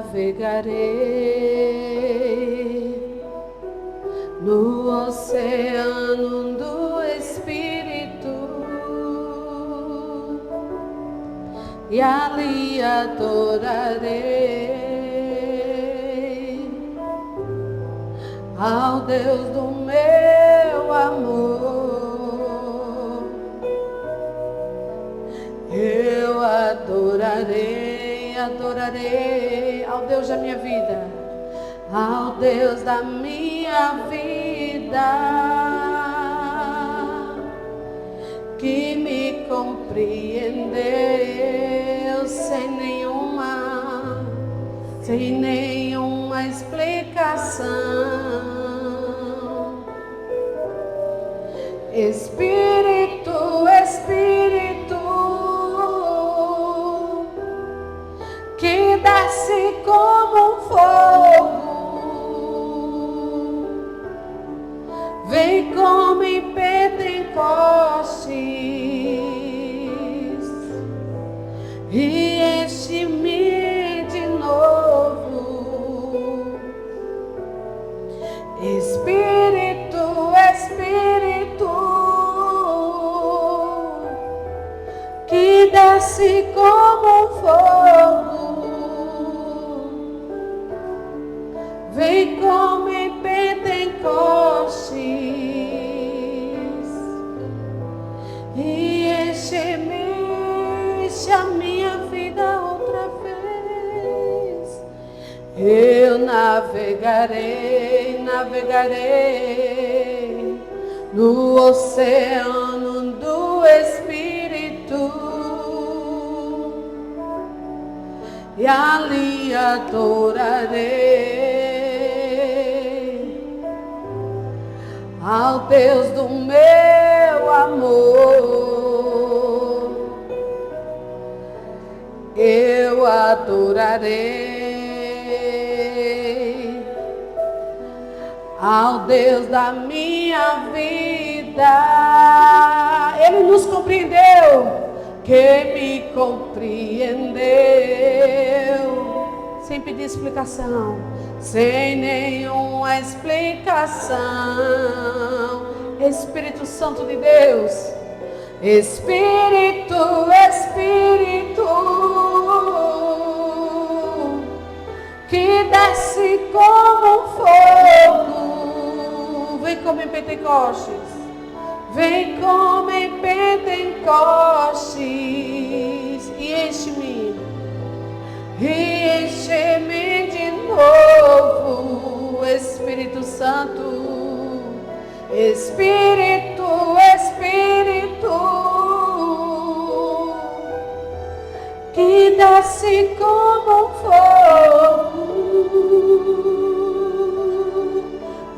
navegarei no oceano do Espírito e ali adorarei ao Deus do meu amor. Eu adorarei, adorarei ao Deus da minha vida, ao Deus da minha vida, que me compreendeu sem nenhuma explicação. Espírito, Espírito, que desce como um fogo, vem como em Pentecostes e enche-me de novo. Espírito, Espírito, que desce como um fogo, vem como em Pentecostes e enche a minha vida outra vez. Eu navegarei, navegarei no oceano do Espírito e ali adorarei ao Deus do meu amor. Eu adorarei ao Deus da minha vida. Ele nos compreendeu, que me compreendeu, sem pedir explicação, sem nenhuma explicação. Espírito Santo de Deus, Espírito, Espírito, que desce como um fogo, vem como em Pentecostes, vem como em Pentecostes e enche-me de novo. Espírito Santo, Espírito, Espírito, que desce como um fogo,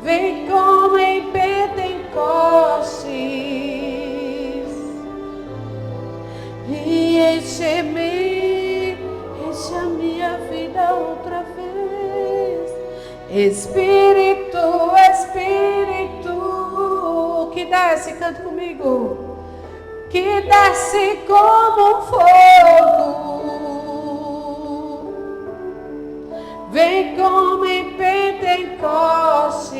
vem como em Pentecostes e enche a minha vida outra vez. Espírito, Espírito, que desce, canta comigo, que desce como um fogo, vem como em Pentecostes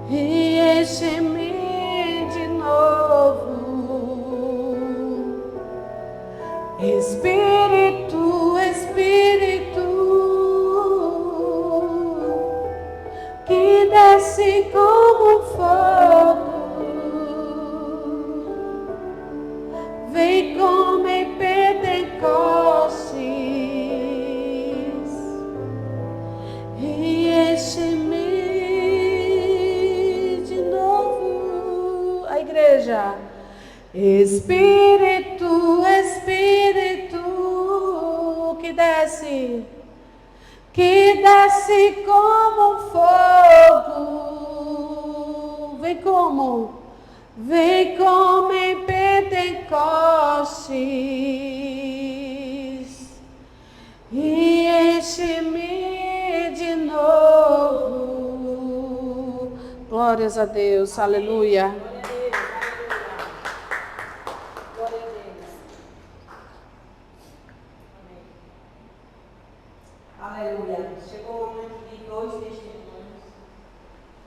e enche-me de novo. Espírito, Espírito, que desce como um fogo, vem como em Pentecostes e enche-me de novo. A igreja. Espírito, Espírito, que desce como um fogo, vem como em Pentecostes e enche-me de novo. Glórias a Deus, aleluia.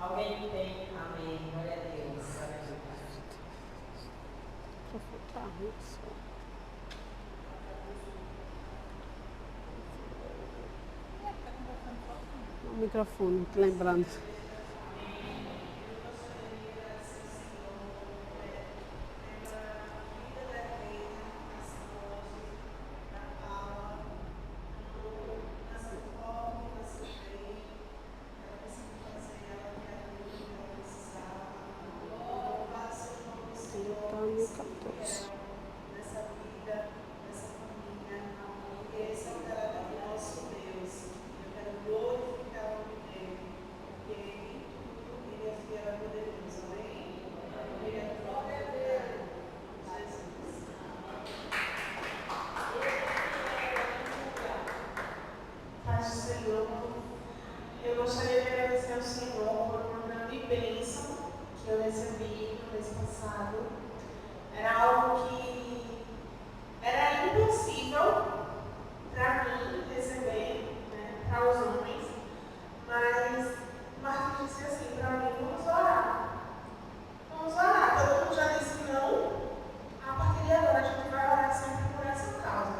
Alguém tem? Amém. Glória a Deus. O microfone, lembrando. Deuteronômio 14. Paz do Senhor, eu gostaria de agradecer ao Senhor por uma grande bênção que eu recebi no mês passado. Era algo que era impossível para mim receber, né, para os homens, mas Marcos disse assim para mim: vamos orar. Vamos orar. Todo mundo já disse não. A partir de agora a gente vai orar sempre por essa causa.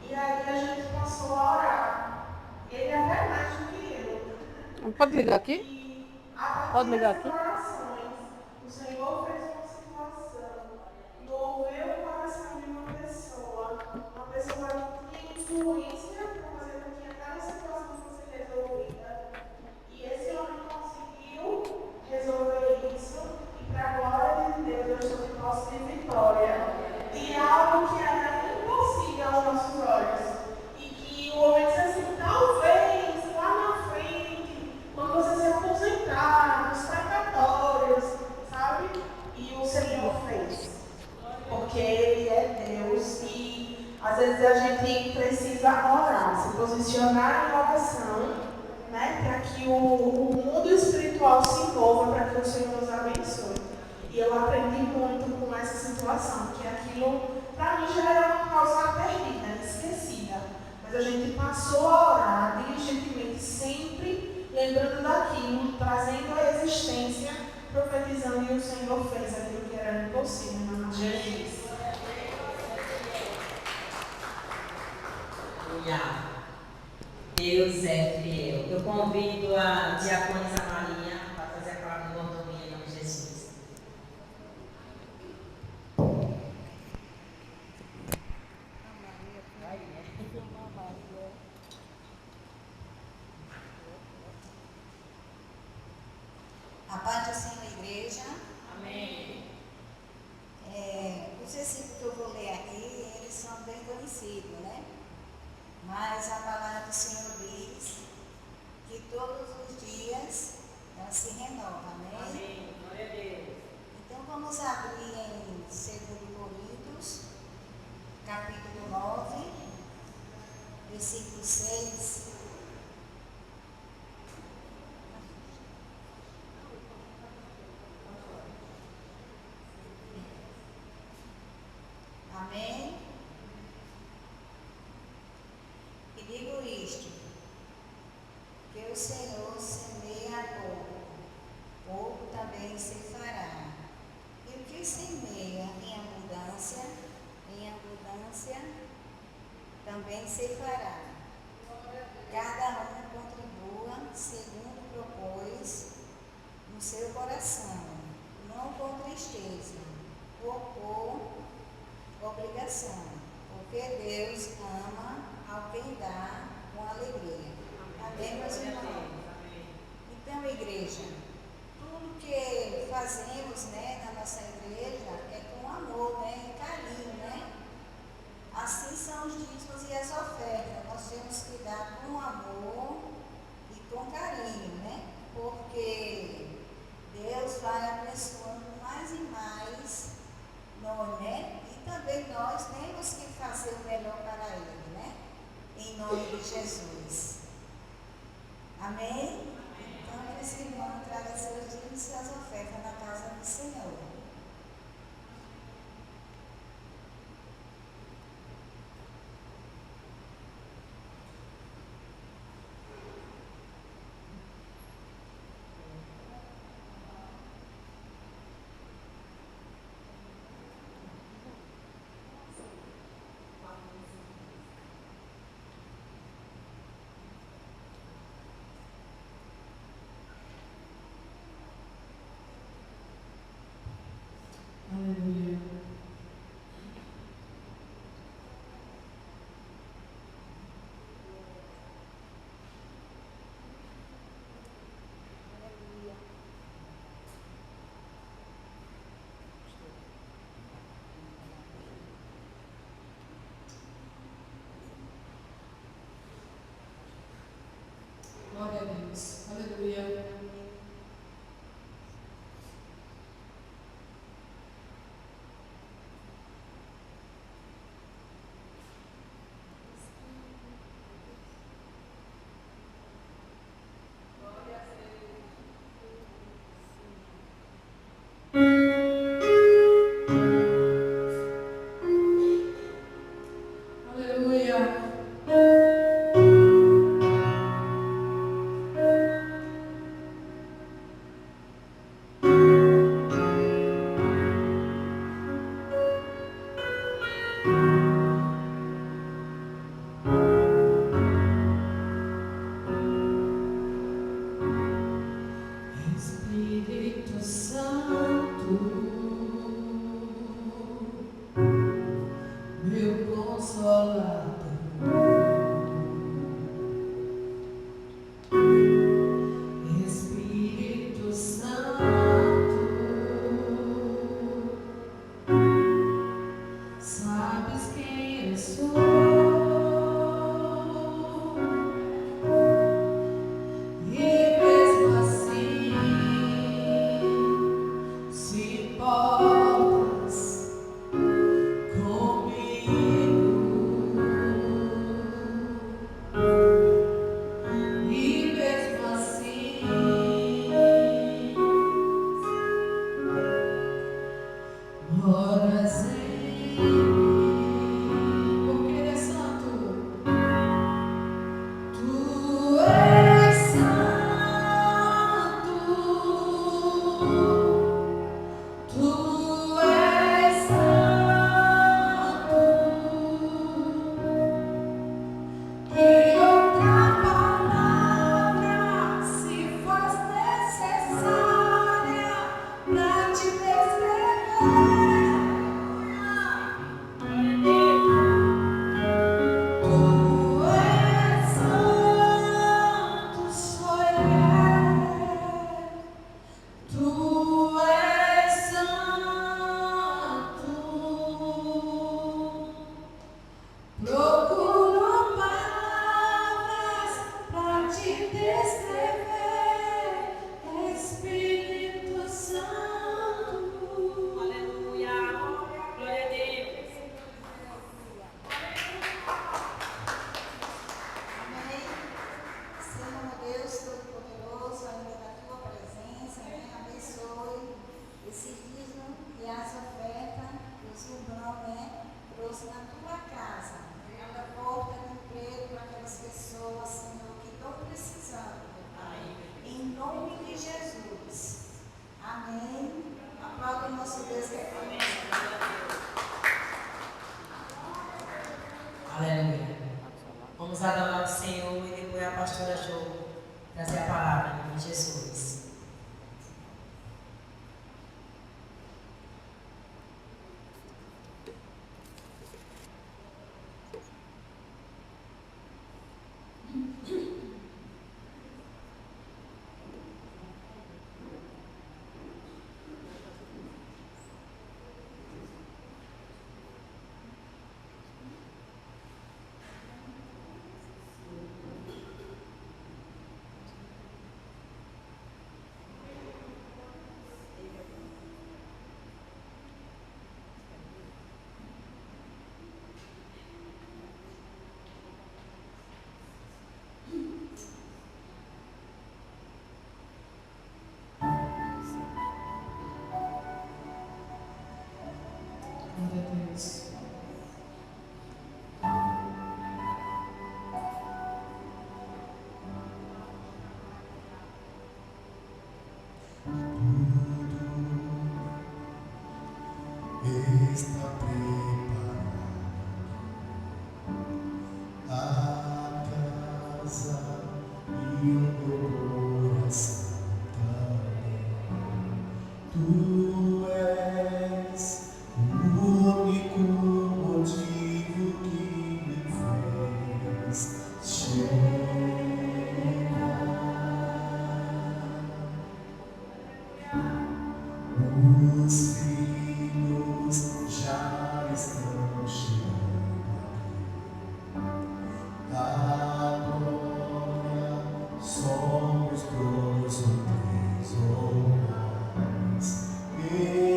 E aí a gente passou a orar. Ele é até mais do que eu. Pode ligar aqui? E a partir Pode ligar dessas aqui? orações, o Senhor fez uma situação, moveu o coração de uma pessoa que tinha influência para fazer com que aquela situação fosse resolvida. E esse homem conseguiu resolver isso, e para a glória de Deus, eu estou de posse de vitória. De algo que era impossível aos nossos olhos. E que o homem disse assim: talvez lá na frente, quando você se aposentar, nos precatórios, sabe? E o Senhor fez. Porque Ele é Deus e às vezes a gente precisa orar, se posicionar em oração, né? Para que o mundo espiritual se mova, para que o Senhor nos abençoe. E eu aprendi muito com essa situação, que aquilo, para mim, já era uma causa perdida, esquecida. Mas a gente passou a orar diligentemente, sempre lembrando daquilo, trazendo a existência, profetizando, e o Senhor fez aquilo que era impossível, no nome de Jesus. Deus é fiel. Eu convido a diaconisa Maria para fazer a palavra de mordomia em nome de Jesus. A paz do Senhor, igreja. Amém. Os versículos que eu vou ler aqui, eles são bem conhecidos, né? Mas a palavra do Senhor diz que todos os dias ela se renova, amém? Amém. Glória a Deus. Então vamos abrir em 2 Coríntios, capítulo 9, versículo 6. Amém? E digo isto, que o Senhor semeia pouco também se fará. E o que semeia em abundância também se fará. Cada um contribua segundo propôs no seu coração, não com tristeza, ou por obrigação, porque Deus ama ao quem dá com alegria. Amém, meus irmãos? Então, igreja, tudo que fazemos, né, na nossa igreja é com amor, né, e carinho, né? Assim são os dízimos e as ofertas. Nós temos que dar com amor e com carinho, né? Porque Deus vai abençoando mais e mais nós, né? E também nós temos que fazer o melhor para Ele, né? Em nome de Jesus. Amém? Então, esse irmão traga seus dízimos e suas ofertas na casa do Senhor. Espírito Santo, meu consolador, Espírito Santo, sabes quem eu sou. Moras em mim, porque Ele é santo. Tu és santo, Tu és santo. Que outra palavra se faz necessária pra te descrever. Procuro palavras para te descrever, Espírito Santo. Aleluia. Glória a Deus. Amém. Senhor Deus Todo-Poderoso, ainda na tua presença, né? Abençoe esse dízimo e as ofertas que os irmãos, né, trouxe na tua casa. Abra a porta de emprego para aquelas pessoas, Senhor, que estão precisando, meu Pai. Em nome de Jesus. Amém. Aplauda o nosso Deus que é conosco. Aleluia. Vamos adorar o Senhor e depois a pastora Jo trazer a palavra em nome de Jesus. Glória a Deus. Está preparada a casa e o meu coração também. Tu és o único motivo que me fez chegar. Os filhos já estão chegando. Agora somos dois ou três ou mais.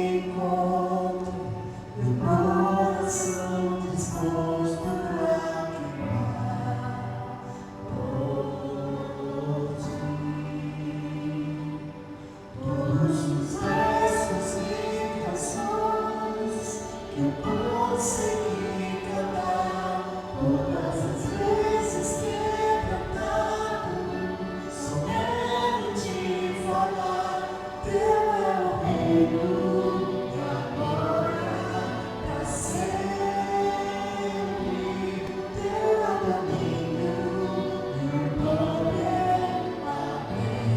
Encontre o coração disposto a queimar por ti. Todos os versos e canções que eu consegui cantar, todas as vezes quebrantado, só quero te falar. Teu é o reino e a glória pra sempre. Teu é o domínio e o poder. Amém.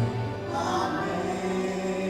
Amém.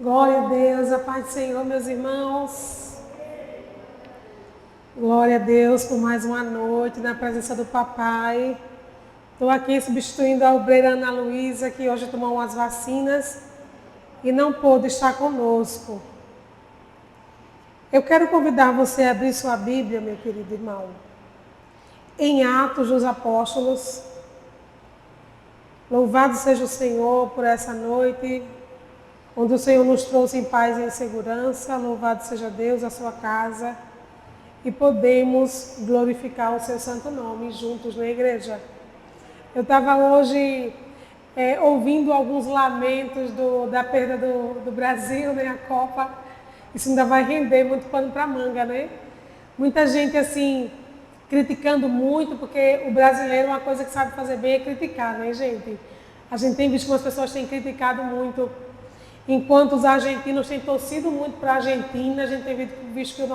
Glória a Deus, a paz do Senhor, meus irmãos. Glória a Deus por mais uma noite na presença do papai. Estou aqui substituindo a obreira Ana Luísa, que hoje tomou umas vacinas e não pôde estar conosco. Eu quero convidar você a abrir sua Bíblia, meu querido irmão, em Atos dos Apóstolos. Louvado seja o Senhor por essa noite, onde o Senhor nos trouxe em paz e em segurança. Louvado seja Deus, a sua casa, e podemos glorificar o seu santo nome juntos na igreja. Eu estava hoje ouvindo alguns lamentos da perda do Brasil, né, a Copa. Isso ainda vai render muito pano para manga, né? Muita gente assim criticando muito, porque o brasileiro, uma coisa que sabe fazer bem é criticar, né, gente? A gente tem visto que as pessoas têm criticado muito, enquanto os argentinos têm torcido muito para a Argentina. A gente tem visto que os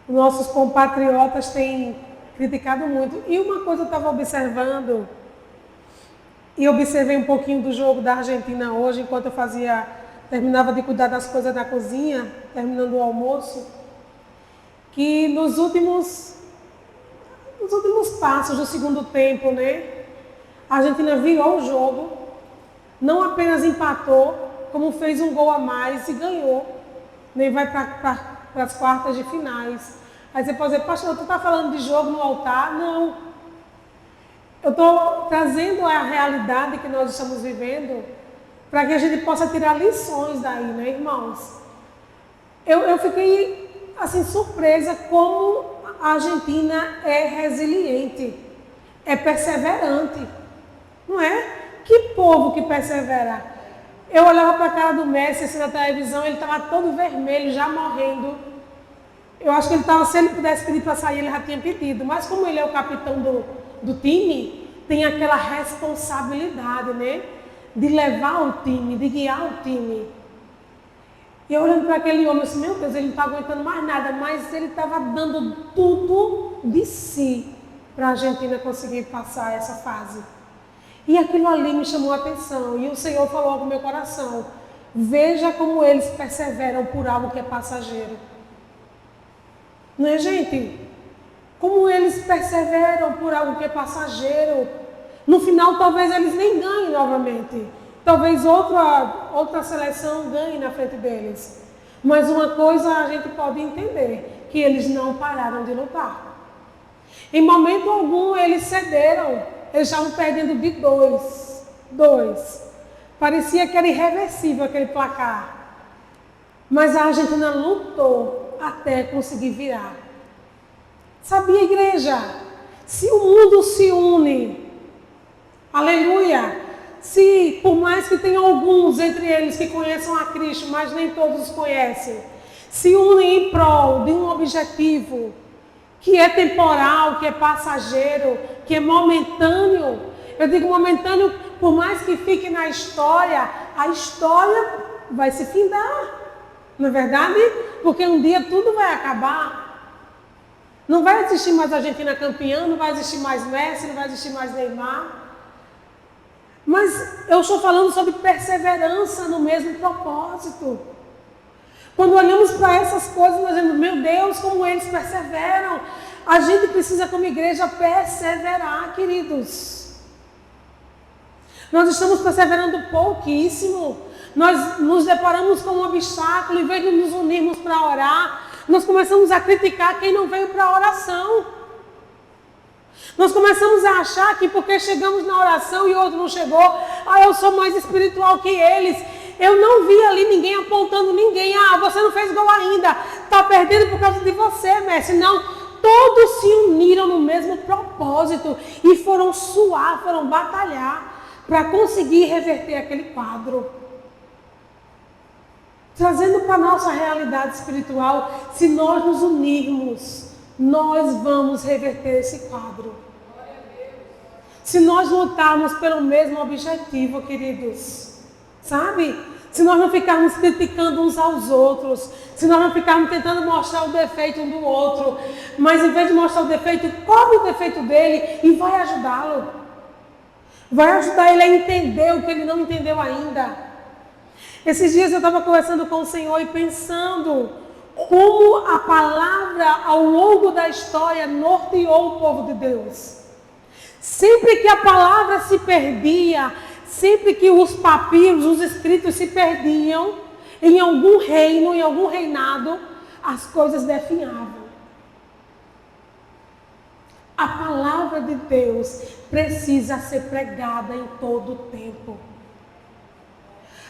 nossos compatriotas têm criticado muito. E uma coisa eu estava observando, e observei um pouquinho do jogo da Argentina hoje, enquanto eu terminava de cuidar das coisas da cozinha, terminando o almoço, que nos últimos passos do segundo tempo, né, a Argentina virou o jogo, não apenas empatou, como fez um gol a mais e ganhou, nem vai para as quartas de finais. Aí você pode dizer, pastor, tu está falando de jogo no altar? Não. Eu estou trazendo a realidade que nós estamos vivendo para que a gente possa tirar lições daí, né, irmãos? Eu fiquei, assim, surpresa como a Argentina é resiliente, é perseverante, não é? Que povo que persevera. Eu olhava para a cara do Messi assim, na televisão, ele estava todo vermelho, já morrendo. Eu acho que ele estava, se ele pudesse pedir para sair, ele já tinha pedido. Mas como ele é o capitão do time, tem aquela responsabilidade, né? De levar o time, de guiar o time. E eu olhando para aquele homem, eu disse, meu Deus, ele não está aguentando mais nada, mas ele estava dando tudo de si para a Argentina conseguir passar essa fase. E aquilo ali me chamou a atenção, e o Senhor falou ao meu coração, veja como eles perseveram por algo que é passageiro. Não é, gente? Como eles perseveram por algo que é passageiro. No final, talvez eles nem ganhem novamente. Talvez outra seleção ganhe na frente deles. Mas uma coisa a gente pode entender, que eles não pararam de lutar. Em momento algum, eles cederam. Eles estavam perdendo de 2. Parecia que era irreversível aquele placar. Mas a Argentina lutou até conseguir virar. Sabia, igreja? Se o mundo se une, aleluia, se por mais que tenha alguns entre eles que conheçam a Cristo, mas nem todos os conhecem, se unem em prol de um objetivo que é temporal, que é passageiro, que é momentâneo. Eu digo momentâneo, por mais que fique na história, a história vai se findar. Não é verdade? Porque um dia tudo vai acabar. Não vai existir mais a Argentina campeã, não vai existir mais Messi, não vai existir mais Neymar. Mas eu estou falando sobre perseverança no mesmo propósito. Quando olhamos para essas coisas, nós dizemos, meu Deus, como eles perseveram. A gente precisa, como igreja, perseverar, queridos. Nós estamos perseverando pouquíssimo. Nós nos deparamos com um obstáculo, em vez de nos unirmos para orar, nós começamos a criticar quem não veio para a oração. Nós começamos a achar que porque chegamos na oração e outro não chegou, eu sou mais espiritual que eles. Eu não vi ali ninguém apontando ninguém. Você não fez gol ainda. Está perdendo por causa de você, mestre. Não, todos se uniram no mesmo propósito e foram suar, foram batalhar para conseguir reverter aquele quadro. Trazendo para a nossa realidade espiritual, se nós nos unirmos, nós vamos reverter esse quadro. Se nós lutarmos pelo mesmo objetivo, queridos, sabe? Se nós não ficarmos criticando uns aos outros, se nós não ficarmos tentando mostrar o defeito um do outro, mas em vez de mostrar o defeito, cobre o defeito dele e vai ajudá-lo. Vai ajudar ele a entender o que ele não entendeu ainda. Esses dias eu estava conversando com o Senhor e pensando como a palavra ao longo da história norteou o povo de Deus. Sempre que a palavra se perdia, sempre que os papiros, os escritos se perdiam em algum reino, em algum reinado, as coisas definhavam. A palavra de Deus precisa ser pregada em todo o tempo.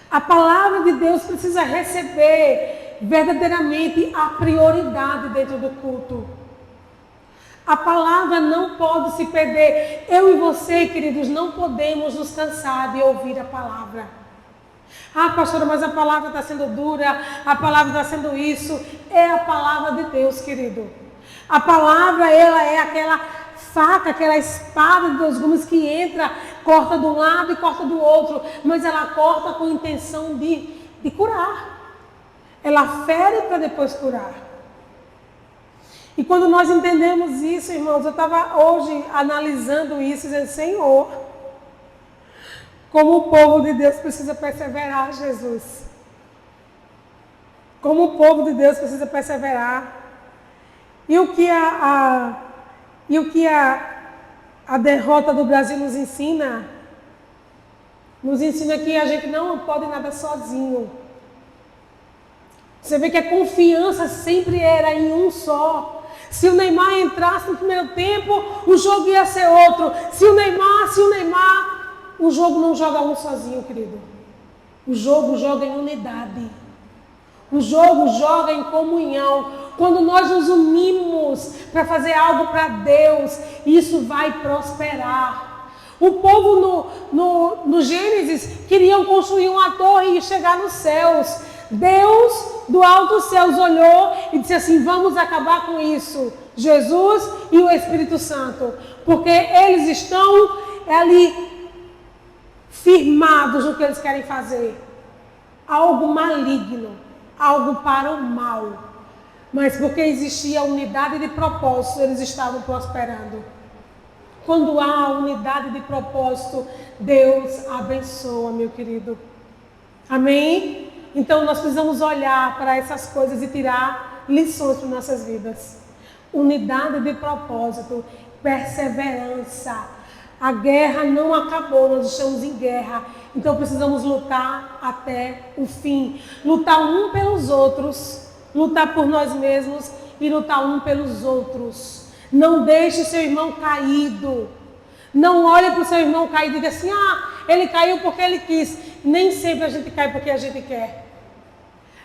A palavra de Deus precisa receber verdadeiramente a prioridade dentro do culto. A palavra não pode se perder. Eu e você, queridos, não podemos nos cansar de ouvir a palavra. Ah, pastora, mas a palavra está sendo dura, a palavra está sendo isso. É a palavra de Deus, querido. A palavra, ela é aquela faca, aquela espada de 2 gumes que entra, corta de um lado e corta do outro, mas ela corta com a intenção de curar. Ela fere para depois curar. E quando nós entendemos isso, irmãos, eu estava hoje analisando isso e dizendo, Senhor, como o povo de Deus precisa perseverar, Jesus. Como o povo de Deus precisa perseverar. E o que a derrota do Brasil nos ensina que a gente não pode nada sozinho. Você vê que a confiança sempre era em um só. Se o Neymar entrasse no primeiro tempo, o jogo ia ser outro. Se o Neymar, o jogo não joga um sozinho, querido. O jogo joga em unidade. O jogo joga em comunhão. Quando nós nos unimos para fazer algo para Deus, isso vai prosperar. O povo no Gênesis queriam construir uma torre e chegar nos céus. Deus do alto dos céus olhou e disse assim, vamos acabar com isso. Jesus e o Espírito Santo. Porque eles estão ali firmados no que eles querem fazer. Algo maligno, algo para o mal. Mas porque existia unidade de propósito, eles estavam prosperando. Quando há unidade de propósito, Deus abençoa, meu querido. Amém? Então nós precisamos olhar para essas coisas e tirar lições para nossas vidas. Unidade de propósito, perseverança. A guerra não acabou, nós estamos em guerra. Então precisamos lutar até o fim. Lutar um pelos outros, lutar por nós mesmos e lutar um pelos outros. Não deixe o seu irmão caído. Não olhe para o seu irmão caído e diga assim, ele caiu porque ele quis. Nem sempre a gente cai porque a gente quer.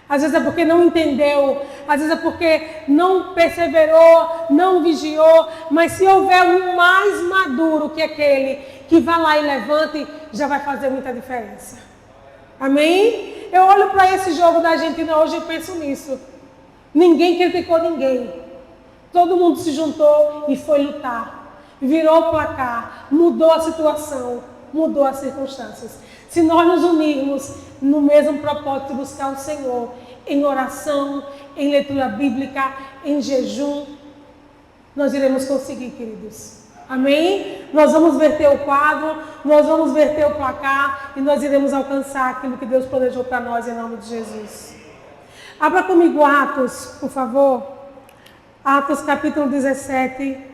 Às vezes é porque não entendeu, às vezes é porque não perseverou, não vigiou. Mas se houver um mais maduro que aquele que vá lá e levante, já vai fazer muita diferença. Amém? Eu olho para esse jogo da Argentina hoje e penso nisso. Ninguém criticou ninguém. Todo mundo se juntou e foi lutar. Virou o placar, mudou a situação, mudou as circunstâncias. Se nós nos unirmos no mesmo propósito de buscar o Senhor, em oração, em leitura bíblica, em jejum, nós iremos conseguir, queridos. Amém? Nós vamos verter o quadro, nós vamos verter o placar e nós iremos alcançar aquilo que Deus planejou para nós em nome de Jesus. Abra comigo Atos, por favor. Atos capítulo 17.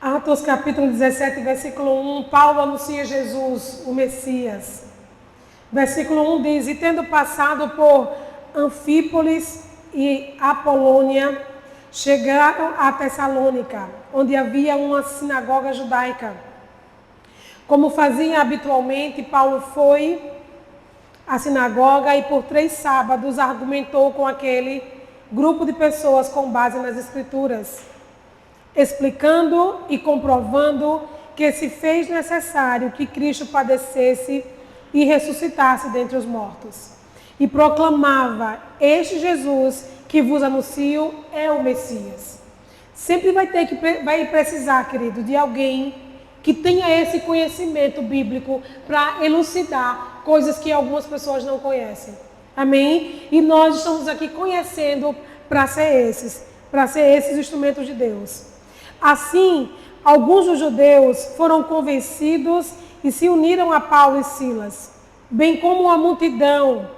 Atos capítulo 17, versículo 1, Paulo anuncia Jesus, o Messias. Versículo 1 diz, e tendo passado por Anfípolis e Apolônia, chegaram a Tessalônica, onde havia uma sinagoga judaica. Como fazia habitualmente, Paulo foi à sinagoga e por 3 sábados argumentou com aquele grupo de pessoas com base nas Escrituras, explicando e comprovando que se fez necessário que Cristo padecesse e ressuscitasse dentre os mortos. E proclamava, este Jesus que vos anuncio é o Messias. Sempre vai precisar, querido, de alguém que tenha esse conhecimento bíblico para elucidar coisas que algumas pessoas não conhecem. Amém? E nós estamos aqui conhecendo para ser esses instrumentos de Deus. Assim, alguns dos judeus foram convencidos e se uniram a Paulo e Silas, bem como uma multidão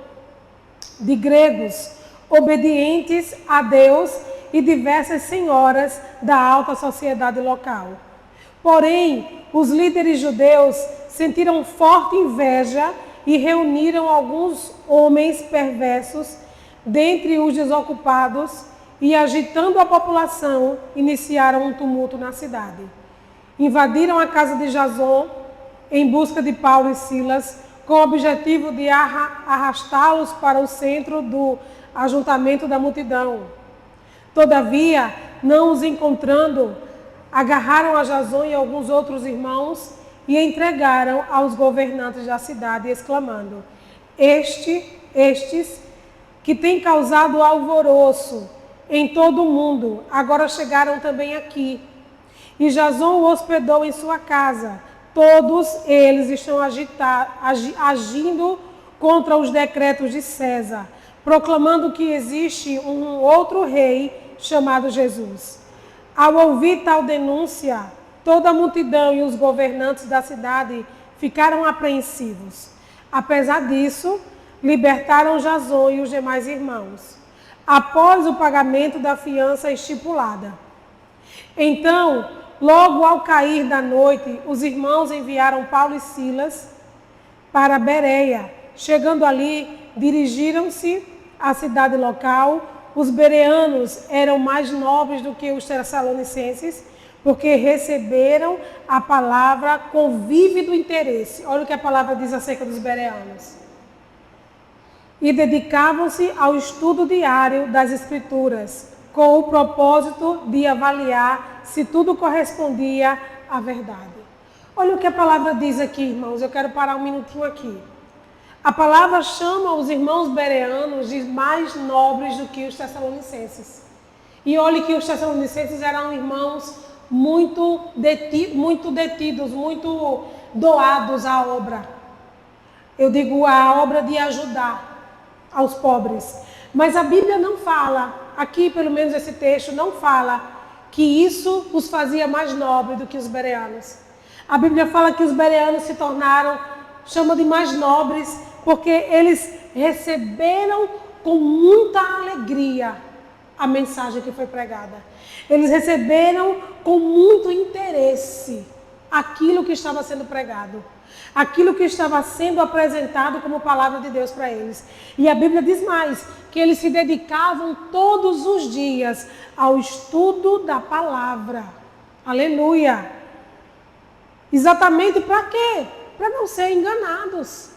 de gregos obedientes a Deus e diversas senhoras da alta sociedade local. Porém, os líderes judeus sentiram forte inveja e reuniram alguns homens perversos dentre os desocupados e, agitando a população, iniciaram um tumulto na cidade. Invadiram a casa de Jason em busca de Paulo e Silas, com o objetivo de arrastá-los para o centro do ajuntamento da multidão. Todavia, não os encontrando, agarraram a Jason e alguns outros irmãos e entregaram aos governantes da cidade, exclamando: Estes que têm causado alvoroço em todo o mundo, agora chegaram também aqui. E Jason o hospedou em sua casa. Todos eles estão agindo contra os decretos de César, proclamando que existe um outro rei chamado Jesus. Ao ouvir tal denúncia, toda a multidão e os governantes da cidade ficaram apreensivos. Apesar disso, libertaram Jason e os demais irmãos, após o pagamento da fiança estipulada. Então, logo ao cair da noite, os irmãos enviaram Paulo e Silas para Bereia. Chegando ali, dirigiram-se à cidade local. Os bereanos eram mais nobres do que os tessalonicenses, porque receberam a palavra com vívido interesse. Olha o que a palavra diz acerca dos bereanos. E dedicavam-se ao estudo diário das Escrituras, com o propósito de avaliar se tudo correspondia à verdade. Olha o que a palavra diz aqui, irmãos. Eu quero parar um minutinho aqui. A palavra chama os irmãos bereanos de mais nobres do que os tessalonicenses. E olhe que os tessalonicenses eram irmãos muito detidos, muito doados à obra. Eu digo a obra de ajudar aos pobres. Mas a Bíblia não fala, aqui pelo menos esse texto não fala, que isso os fazia mais nobres do que os bereanos. A Bíblia fala que os bereanos se tornaram, chama de mais nobres, porque eles receberam com muita alegria a mensagem que foi pregada. Eles receberam com muito interesse aquilo que estava sendo pregado, aquilo que estava sendo apresentado como palavra de Deus para eles. E a Bíblia diz mais, que eles se dedicavam todos os dias ao estudo da palavra. Aleluia! Exatamente para quê? Para não ser enganados,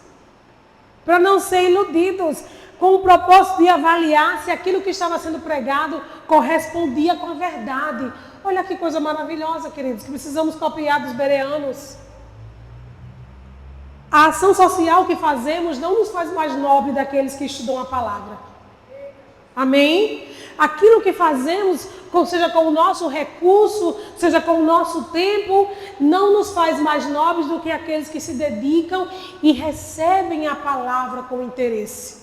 para não ser iludidos, com o propósito de avaliar se aquilo que estava sendo pregado correspondia com a verdade. Olha que coisa maravilhosa, queridos, que precisamos copiar dos bereanos. A ação social que fazemos não nos faz mais nobre daqueles que estudam a palavra. Amém? Aquilo que fazemos, seja com o nosso recurso, seja com o nosso tempo, não nos faz mais nobres do que aqueles que se dedicam e recebem a palavra com interesse.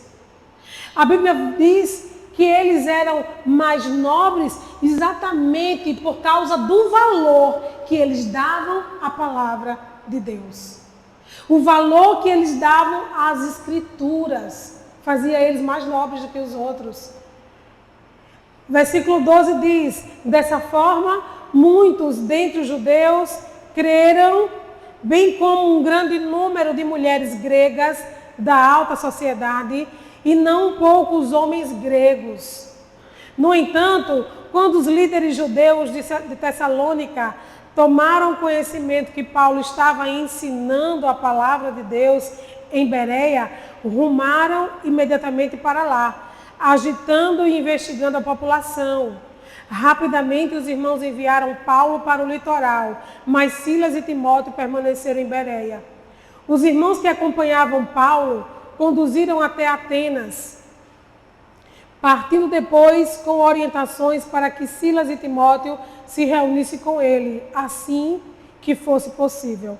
A Bíblia diz que eles eram mais nobres exatamente por causa do valor que eles davam à palavra de Deus. O valor que eles davam às Escrituras fazia eles mais nobres do que os outros. Versículo 12 diz: dessa forma, muitos dentre os judeus creram, bem como um grande número de mulheres gregas da alta sociedade e não poucos homens gregos. No entanto, quando os líderes judeus de Tessalônica tomaram conhecimento que Paulo estava ensinando a palavra de Deus em Bereia, rumaram imediatamente para lá, agitando e investigando a população. Rapidamente os irmãos enviaram Paulo para o litoral, mas Silas e Timóteo permaneceram em Bereia. Os irmãos que acompanhavam Paulo conduziram até Atenas, partindo depois com orientações para que Silas e Timóteo se reunissem com ele, assim que fosse possível.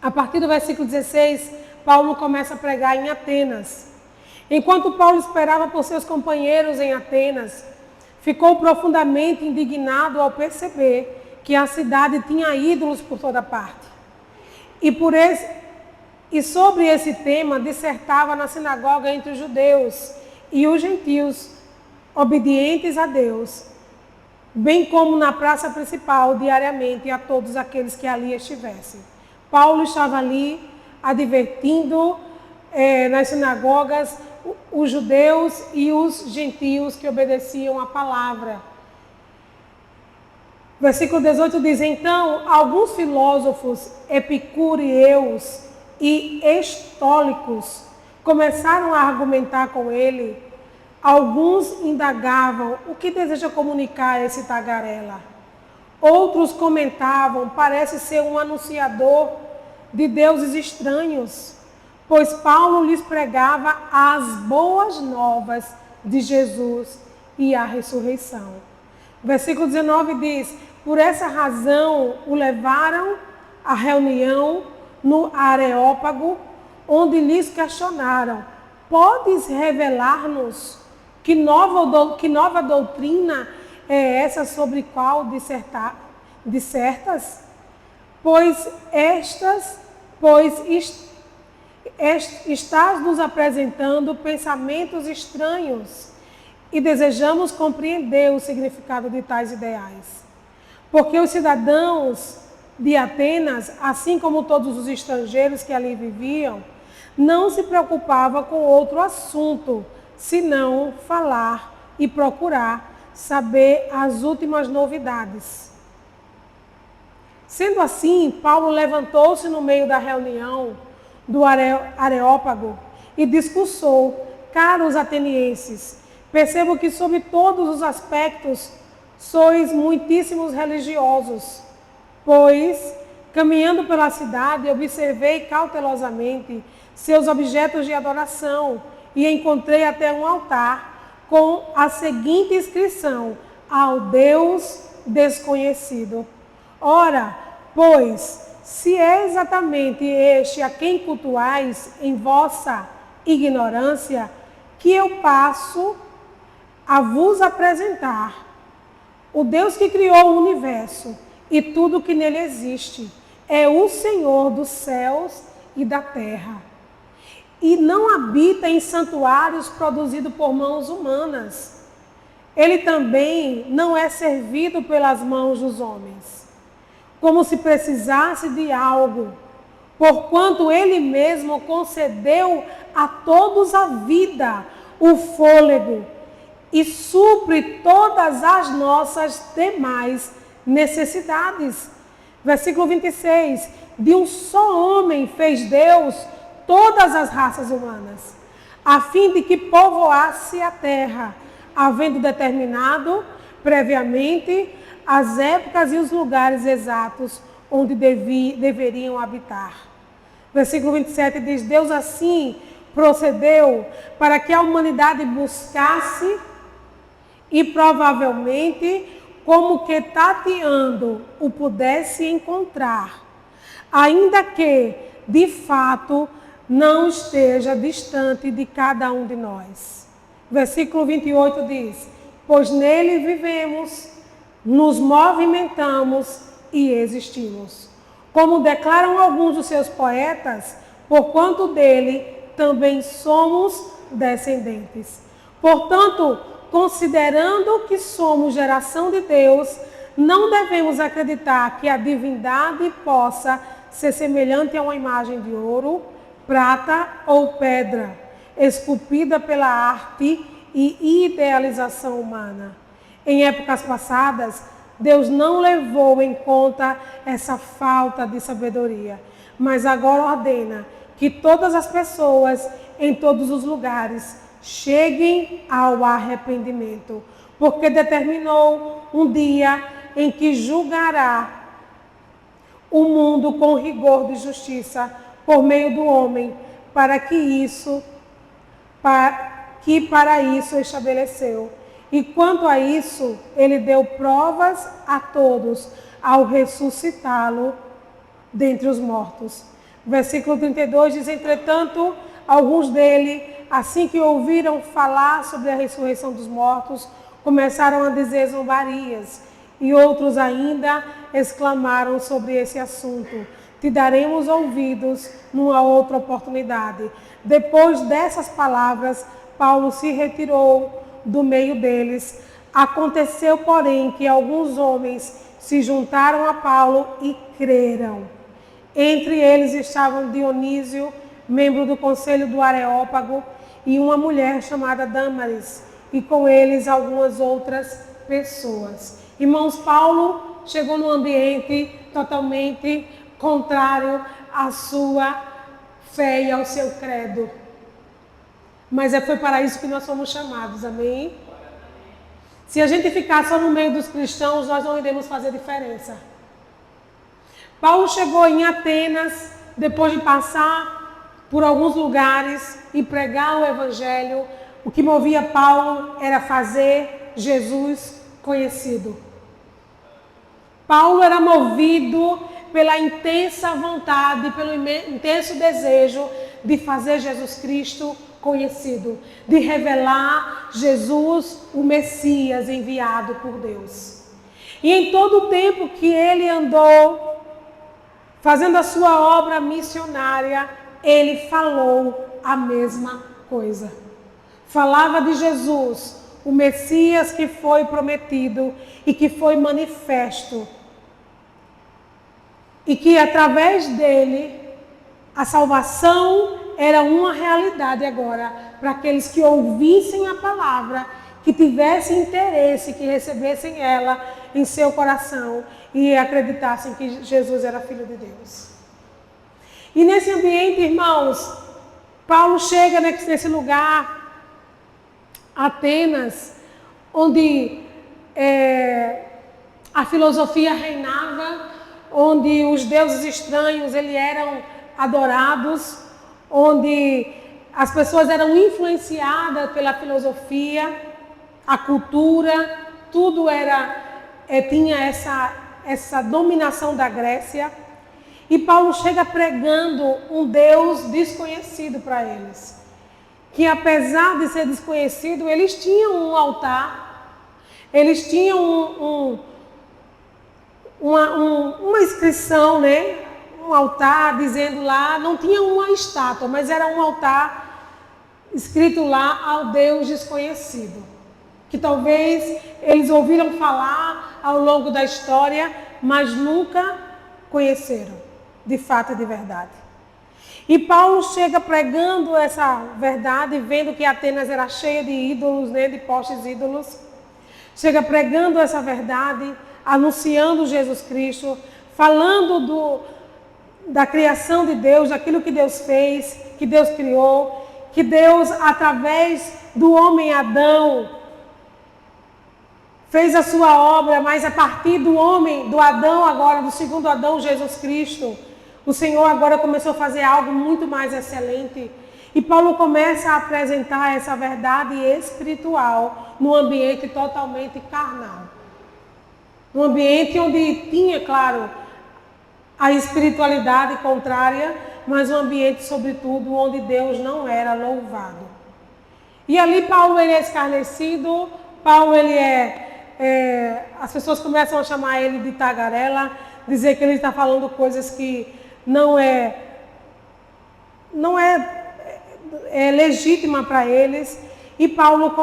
A partir do versículo 16, Paulo começa a pregar em Atenas. Enquanto Paulo esperava por seus companheiros em Atenas, ficou profundamente indignado ao perceber que a cidade tinha ídolos por toda parte. E sobre esse tema dissertava na sinagoga entre os judeus e os gentios obedientes a Deus, bem como na praça principal diariamente a todos aqueles que ali estivessem. Paulo estava ali advertindo nas sinagogas os judeus e os gentios que obedeciam à palavra. Versículo 18 diz: então, alguns filósofos epicureus e estólicos começaram a argumentar com ele. Alguns indagavam: o que deseja comunicar esse tagarela? Outros comentavam: parece ser um anunciador de deuses estranhos, pois Paulo lhes pregava as boas novas de Jesus e a ressurreição. Versículo 19 diz: por essa razão o levaram à reunião no Areópago, onde lhes questionaram: podes revelar-nos que nova doutrina é essa sobre qual dissertas? Pois estás nos apresentando pensamentos estranhos e desejamos compreender o significado de tais ideais. Porque os cidadãos de Atenas, assim como todos os estrangeiros que ali viviam, não se preocupavam com outro assunto, senão falar e procurar saber as últimas novidades. Sendo assim, Paulo levantou-se no meio da reunião do Areópago e discursou: caros atenienses, percebo que sob todos os aspectos sois muitíssimos religiosos, pois, caminhando pela cidade, observei cautelosamente seus objetos de adoração e encontrei até um altar com a seguinte inscrição: ao Deus desconhecido. Ora, pois, se é exatamente este a quem cultuais em vossa ignorância, que eu passo a vos apresentar. O Deus que criou o universo e tudo que nele existe é o Senhor dos céus e da terra. E não habita em santuários produzidos por mãos humanas. Ele também não é servido pelas mãos dos homens, como se precisasse de algo, porquanto ele mesmo concedeu a todos a vida, o fôlego, e supre todas as nossas demais necessidades. Versículo 26. De um só homem fez Deus todas as raças humanas, a fim de que povoasse a terra, havendo determinado previamente as épocas e os lugares exatos onde deveriam habitar. Versículo 27 diz: Deus assim procedeu para que a humanidade buscasse e provavelmente, como que tateando, o pudesse encontrar, ainda que, de fato, não esteja distante de cada um de nós. Versículo 28 diz: pois nele vivemos, nos movimentamos e existimos. Como declaram alguns dos seus poetas, porquanto dele também somos descendentes. Portanto, considerando que somos geração de Deus, não devemos acreditar que a divindade possa ser semelhante a uma imagem de ouro, prata ou pedra, esculpida pela arte e idealização humana. Em épocas passadas, Deus não levou em conta essa falta de sabedoria, mas agora ordena que todas as pessoas, em todos os lugares, cheguem ao arrependimento, porque determinou um dia em que julgará o mundo com rigor de justiça por meio do homem, para isso estabeleceu. E quanto a isso, ele deu provas a todos ao ressuscitá-lo dentre os mortos. Versículo 32 diz: entretanto, alguns dele, assim que ouviram falar sobre a ressurreição dos mortos, começaram a dizer zombarias, e outros ainda exclamaram sobre esse assunto: te daremos ouvidos numa outra oportunidade. Depois dessas palavras, Paulo se retirou do meio deles. Aconteceu, porém, que alguns homens se juntaram a Paulo e creram. Entre eles estavam Dionísio, membro do conselho do Areópago, e uma mulher chamada Dâmaris, e com eles algumas outras pessoas. Irmãos, Paulo chegou num ambiente totalmente contrário à sua fé e ao seu credo. Mas foi para isso que nós fomos chamados, amém? Se a gente ficar só no meio dos cristãos, nós não iremos fazer diferença. Paulo chegou em Atenas, depois de passar por alguns lugares e pregar o evangelho. O que movia Paulo era fazer Jesus conhecido. Paulo era movido pela intensa vontade, pelo intenso desejo de fazer Jesus Cristo conhecido, de revelar Jesus, o Messias enviado por Deus. E em todo o tempo que ele andou fazendo a sua obra missionária, ele falou a mesma coisa. Falava de Jesus, o Messias que foi prometido e que foi manifesto. E que através dele, a salvação era uma realidade agora para aqueles que ouvissem a palavra, que tivessem interesse, que recebessem ela em seu coração e acreditassem que Jesus era Filho de Deus. E nesse ambiente, irmãos, Paulo chega nesse lugar, Atenas, onde a filosofia reinava, onde os deuses estranhos eram adorados, onde as pessoas eram influenciadas pela filosofia, a cultura, tudo tinha essa dominação da Grécia. E Paulo chega pregando um Deus desconhecido para eles, que apesar de ser desconhecido, eles tinham um altar, eles tinham uma inscrição, né? Um altar dizendo lá, não tinha uma estátua, mas era um altar escrito lá ao Deus desconhecido, que talvez eles ouviram falar ao longo da história, mas nunca conheceram, de fato e de verdade. E Paulo chega pregando essa verdade, vendo que Atenas era cheia de ídolos, né, de postes ídolos. Chega pregando essa verdade, anunciando Jesus Cristo, falando da criação de Deus, daquilo que Deus fez, que Deus criou, que Deus, através do homem Adão, fez a sua obra, mas a partir do Adão agora, do segundo Adão, Jesus Cristo, o Senhor agora começou a fazer algo muito mais excelente. E Paulo começa a apresentar essa verdade espiritual num ambiente totalmente carnal. Num ambiente onde tinha, claro, a espiritualidade contrária, mas um ambiente, sobretudo, onde Deus não era louvado. E ali Paulo é escarnecido, Paulo as pessoas começam a chamar ele de tagarela, dizer que ele está falando coisas que não é legítima para eles. E Paulo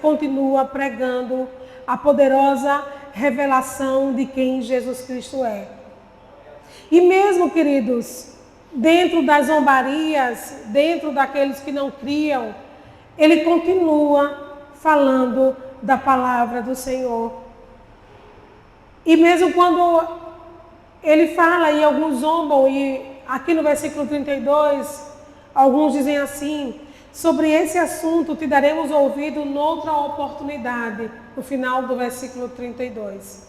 continua pregando a poderosa revelação de quem Jesus Cristo é. E mesmo, queridos, dentro das zombarias, dentro daqueles que não criam, ele continua falando da palavra do Senhor. E mesmo quando ele fala e alguns zombam, e aqui no versículo 32, alguns dizem assim: sobre esse assunto te daremos ouvido noutra oportunidade, no final do versículo 32.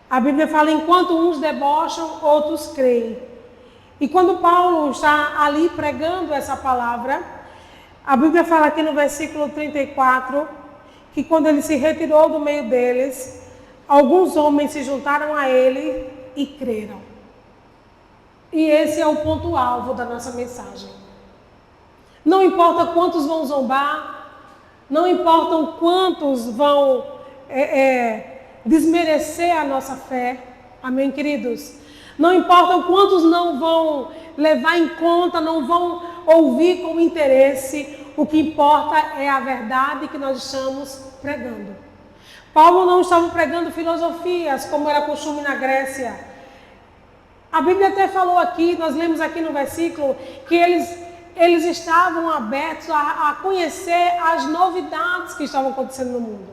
A Bíblia fala, enquanto uns debocham, outros creem. E quando Paulo está ali pregando essa palavra, a Bíblia fala aqui no versículo 34, que quando ele se retirou do meio deles, alguns homens se juntaram a ele e creram. E esse é o ponto-alvo da nossa mensagem. Não importa quantos vão zombar, não importam quantos vão desmerecer a nossa fé. Amém, queridos? Não importam quantos não vão levar em conta, não vão ouvir com interesse. O que importa é a verdade que nós estamos pregando. Paulo não estava pregando filosofias, como era costume na Grécia. A Bíblia até falou aqui, nós lemos aqui no versículo, que eles estavam abertos a conhecer as novidades que estavam acontecendo no mundo.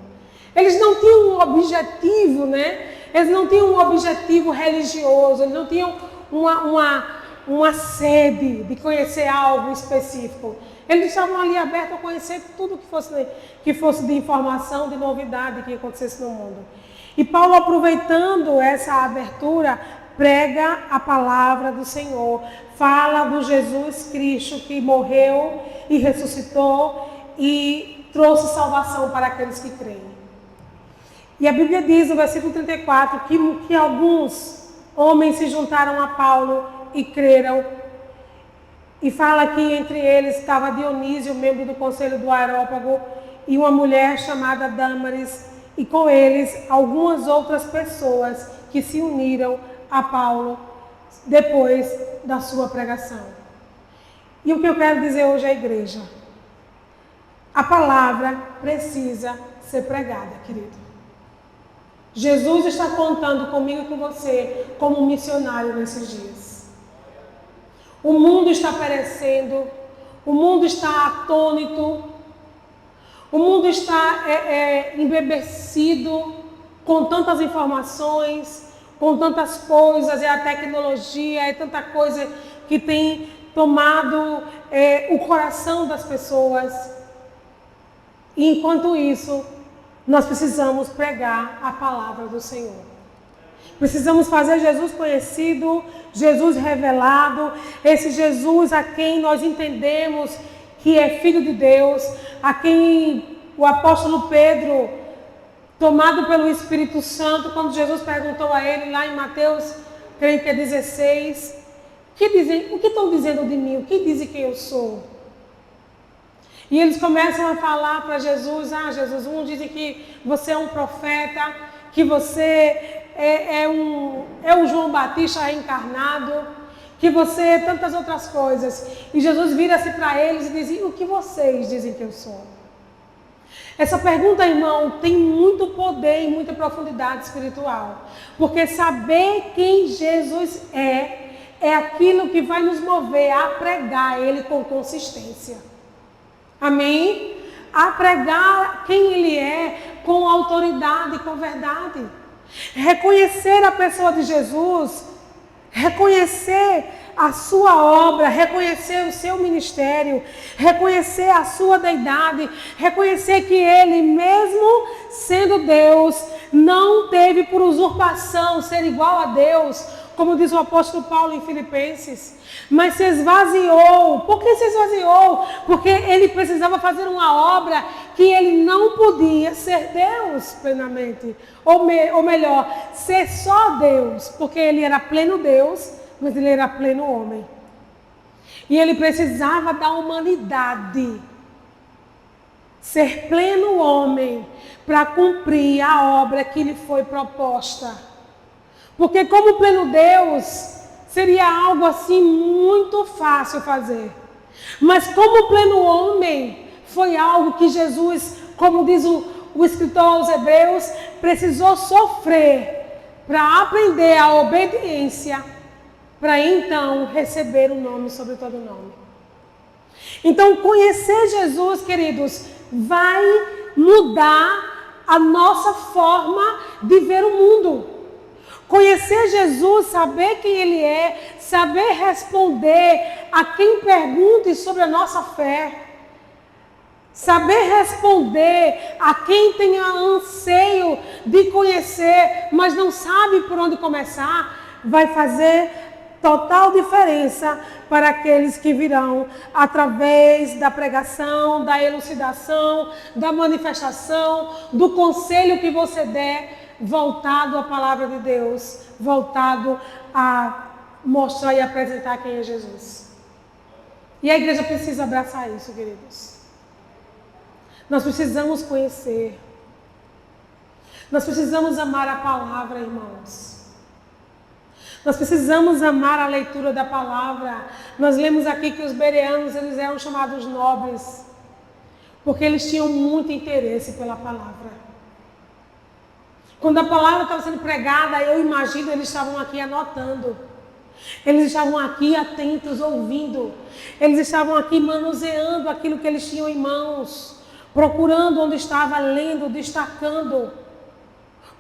Eles não tinham um objetivo, né? Eles não tinham um objetivo religioso, eles não tinham uma sede de conhecer algo específico. Eles estavam ali abertos a conhecer tudo que fosse de informação, de novidade que acontecesse no mundo. E Paulo, aproveitando essa abertura, prega a palavra do Senhor. Fala do Jesus Cristo que morreu e ressuscitou e trouxe salvação para aqueles que creem. E a Bíblia diz no versículo 34 que alguns homens se juntaram a Paulo e creram. E fala que entre eles estava Dionísio, membro do conselho do Areópago, e uma mulher chamada Dâmaris, e com eles algumas outras pessoas que se uniram a Paulo depois da sua pregação. E o que eu quero dizer hoje à igreja? A palavra precisa ser pregada, querido. Jesus está contando comigo e com você como missionário nesses dias. O mundo está perecendo, o mundo está atônito, o mundo está embebecido com tantas informações, com tantas coisas, é a tecnologia, é tanta coisa que tem tomado o coração das pessoas. E enquanto isso, nós precisamos pregar a palavra do Senhor. Precisamos fazer Jesus conhecido, Jesus revelado, esse Jesus a quem nós entendemos que é Filho de Deus, a quem o apóstolo Pedro, tomado pelo Espírito Santo, quando Jesus perguntou a ele lá em Mateus, creio que é 16, o que estão dizendo de mim? O que dizem que eu sou? E eles começam a falar para Jesus, Jesus, uns dizem que você é um profeta, que você é um João Batista reencarnado, que você é tantas outras coisas. E Jesus vira-se para eles e diz, o que vocês dizem que eu sou? Essa pergunta, irmão, tem muito poder e muita profundidade espiritual. Porque saber quem Jesus é aquilo que vai nos mover a pregar Ele com consistência. Amém? A pregar quem Ele é com autoridade, com verdade. Reconhecer a pessoa de Jesus, reconhecer a sua obra, reconhecer o seu ministério, reconhecer a sua deidade, reconhecer que Ele, mesmo sendo Deus, não teve por usurpação ser igual a Deus, como diz o apóstolo Paulo em Filipenses, mas se esvaziou. Por que se esvaziou? Porque Ele precisava fazer uma obra que Ele não podia ser Deus plenamente, ou melhor, ser só Deus, porque Ele era pleno Deus, mas Ele era pleno homem. E Ele precisava da humanidade, ser pleno homem, para cumprir a obra que lhe foi proposta. Porque como pleno Deus, seria algo assim muito fácil fazer. Mas como pleno homem, foi algo que Jesus, como diz o escritor aos Hebreus, precisou sofrer para aprender a obediência, para então receber o nome sobre todo nome. Então, conhecer Jesus, queridos, vai mudar a nossa forma de ver o mundo. Conhecer Jesus, saber quem Ele é, saber responder a quem pergunte sobre a nossa fé, saber responder a quem tenha anseio de conhecer, mas não sabe por onde começar, vai fazer total diferença para aqueles que virão através da pregação, da elucidação, da manifestação, do conselho que você der, voltado à palavra de Deus, voltado a mostrar e apresentar quem é Jesus. E a igreja precisa abraçar isso, queridos. Nós precisamos conhecer. Nós precisamos amar a palavra, irmãos. Nós precisamos amar a leitura da palavra. Nós lemos aqui que os bereanos, eles eram chamados nobres, porque eles tinham muito interesse pela palavra. Quando a palavra estava sendo pregada, eu imagino, eles estavam aqui anotando. Eles estavam aqui atentos, ouvindo. Eles estavam aqui manuseando aquilo que eles tinham em mãos, procurando onde estava, lendo, destacando,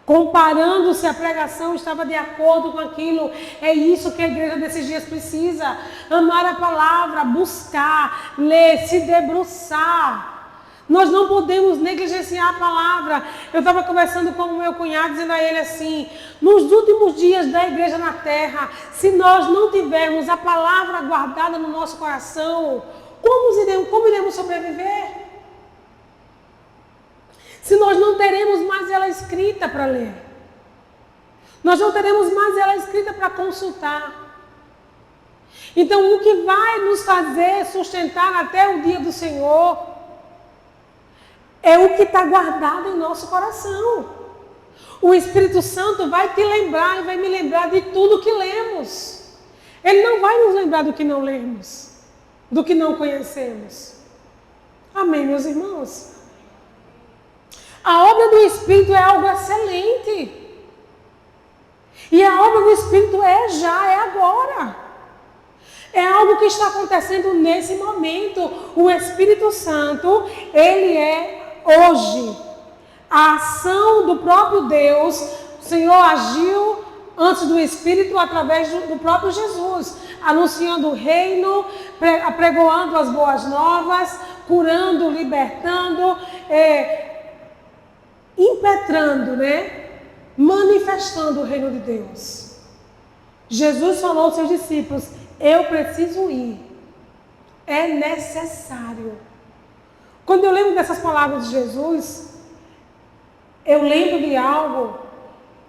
comparando se a pregação estava de acordo com aquilo. É isso que a igreja desses dias precisa. Amar a palavra, buscar, ler, se debruçar. Nós não podemos negligenciar a palavra. Eu estava conversando com o meu cunhado, dizendo a ele assim: nos últimos dias da igreja na terra, se nós não tivermos a palavra guardada no nosso coração, como iremos sobreviver? Se nós não teremos mais ela escrita para ler, nós não teremos mais ela escrita para consultar. Então, o que vai nos fazer sustentar até o dia do Senhor é o que está guardado em nosso coração. O Espírito Santo vai te lembrar e vai me lembrar de tudo que lemos. Ele não vai nos lembrar do que não lemos, do que não conhecemos. Amém, meus irmãos? A obra do Espírito é algo excelente. E a obra do Espírito é agora. É algo que está acontecendo nesse momento. O Espírito Santo, ele é hoje a ação do próprio Deus. O Senhor agiu antes do Espírito através do próprio Jesus, anunciando o reino, pregoando as boas novas, curando, libertando, impetrando, manifestando o reino de Deus. Jesus falou aos seus discípulos: eu preciso ir, é necessário. Quando eu lembro dessas palavras de Jesus, eu lembro de algo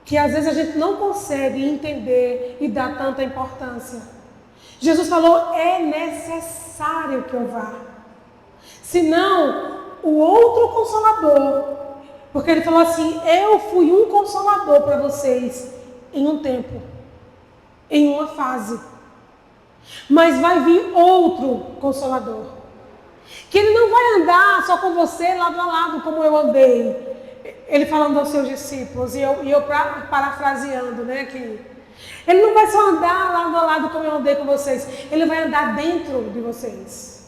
que às vezes a gente não consegue entender e dar tanta importância. Jesus falou: é necessário que eu vá, senão o outro Consolador, porque ele falou assim: eu fui um Consolador para vocês em um tempo, em uma fase, mas vai vir outro Consolador, que ele não vai andar só com você lado a lado como eu andei. Ele falando aos seus discípulos, e eu parafraseando, que ele não vai só andar lado a lado como eu andei com vocês, ele vai andar dentro de vocês.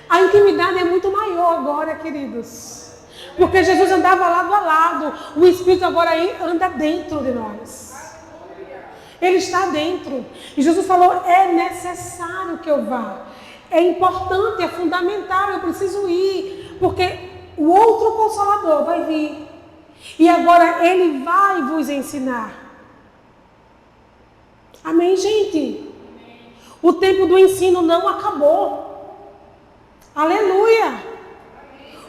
A intimidade é muito maior agora, queridos, porque Jesus andava lado a lado, o Espírito agora anda dentro de nós. Ele está dentro. E Jesus falou: é necessário que eu vá. É importante, é fundamental, eu preciso ir, porque o outro Consolador vai vir. E agora ele vai vos ensinar. Amém, gente? O tempo do ensino não acabou. Aleluia!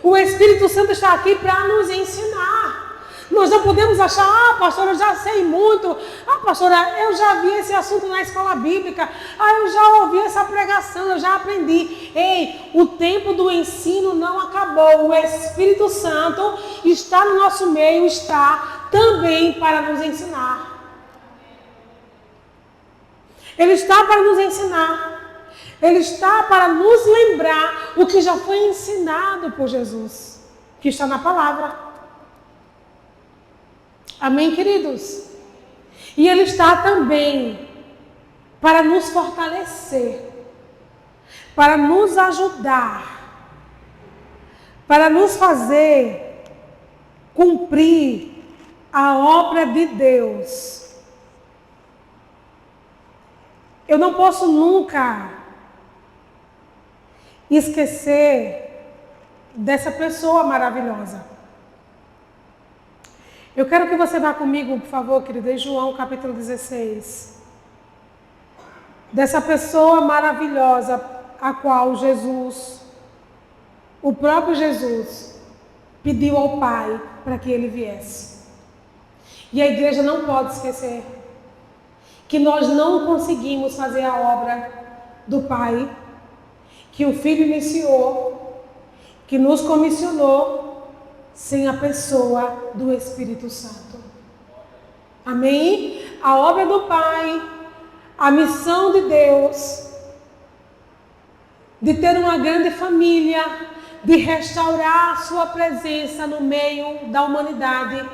O Espírito Santo está aqui para nos ensinar. Nós não podemos achar: pastora, eu já sei muito. Pastora, eu já vi esse assunto na escola bíblica. Eu já ouvi essa pregação, eu já aprendi. Ei, o tempo do ensino não acabou. O Espírito Santo está no nosso meio, está também para nos ensinar. Ele está para nos ensinar. Ele está para nos lembrar o que já foi ensinado por Jesus, que está na palavra. Amém, queridos? E ele está também para nos fortalecer, para nos ajudar, para nos fazer cumprir a obra de Deus. Eu não posso nunca esquecer dessa pessoa maravilhosa. Eu quero que você vá comigo, por favor, querido, em João capítulo 16. Dessa pessoa maravilhosa, a qual Jesus, o próprio Jesus, pediu ao Pai para que ele viesse. E a igreja não pode esquecer que nós não conseguimos fazer a obra do Pai, que o Filho iniciou, que nos comissionou sem a pessoa do Espírito Santo. Amém? A obra do Pai, a missão de Deus, de ter uma grande família, de restaurar a sua presença no meio da humanidade.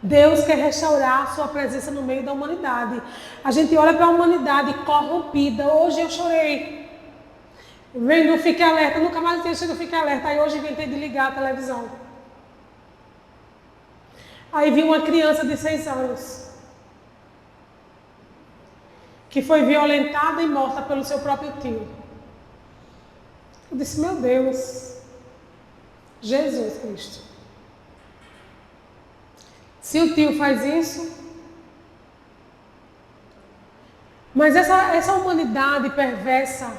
Deus quer restaurar a sua presença no meio da humanidade. A gente olha para a humanidade corrompida. Hoje eu chorei. Vendo Fique Alerta, nunca mais tinha assistido Fique Alerta. Aí hoje inventei de ligar a televisão. Aí vi uma criança de 6 anos que foi violentada e morta pelo seu próprio tio. Eu disse, meu Deus, Jesus Cristo. Se o tio faz isso, mas essa humanidade perversa,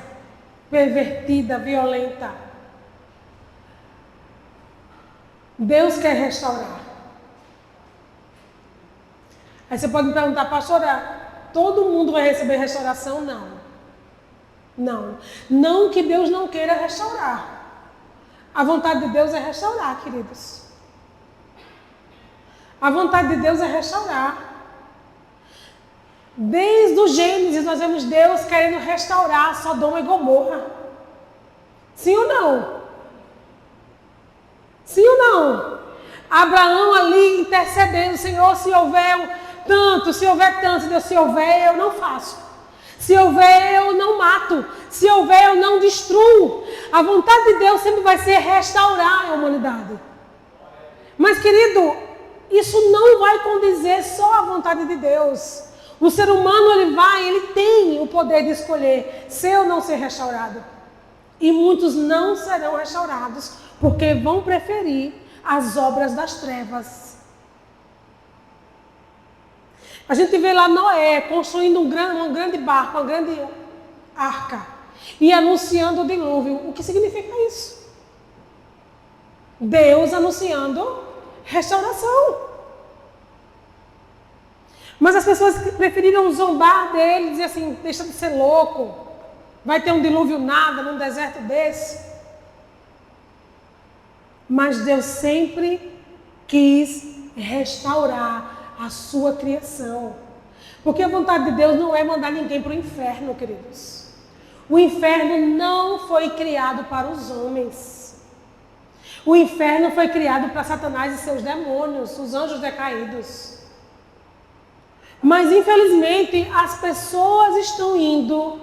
pervertida, violenta, Deus quer restaurar. Aí você pode me perguntar, pastora, todo mundo vai receber restauração? Não. Não. Não que Deus não queira restaurar. A vontade de Deus é restaurar, queridos. A vontade de Deus é restaurar. Desde o Gênesis nós vemos Deus querendo restaurar Sodoma e Gomorra. Sim ou não? Sim ou não? Abraão ali intercedendo, Senhor, se houver tanto, se houver tanto, Deus, se houver eu não faço. Se houver eu não mato. Se houver eu não destruo. A vontade de Deus sempre vai ser restaurar a humanidade. Mas querido, isso não vai condizer só a vontade de Deus. O ser humano, ele tem o poder de escolher ser ou não ser restaurado. E muitos não serão restaurados, porque vão preferir as obras das trevas. A gente vê lá Noé construindo um grande barco, uma grande arca, e anunciando o dilúvio. O que significa isso? Deus anunciando restauração. Mas as pessoas preferiram zombar dele, dizer assim, deixa de ser louco, vai ter um dilúvio nada num deserto desse. Mas Deus sempre quis restaurar a sua criação. Porque a vontade de Deus não é mandar ninguém para o inferno, queridos. O inferno não foi criado para os homens. O inferno foi criado para Satanás e seus demônios, os anjos decaídos. Mas, infelizmente, as pessoas estão indo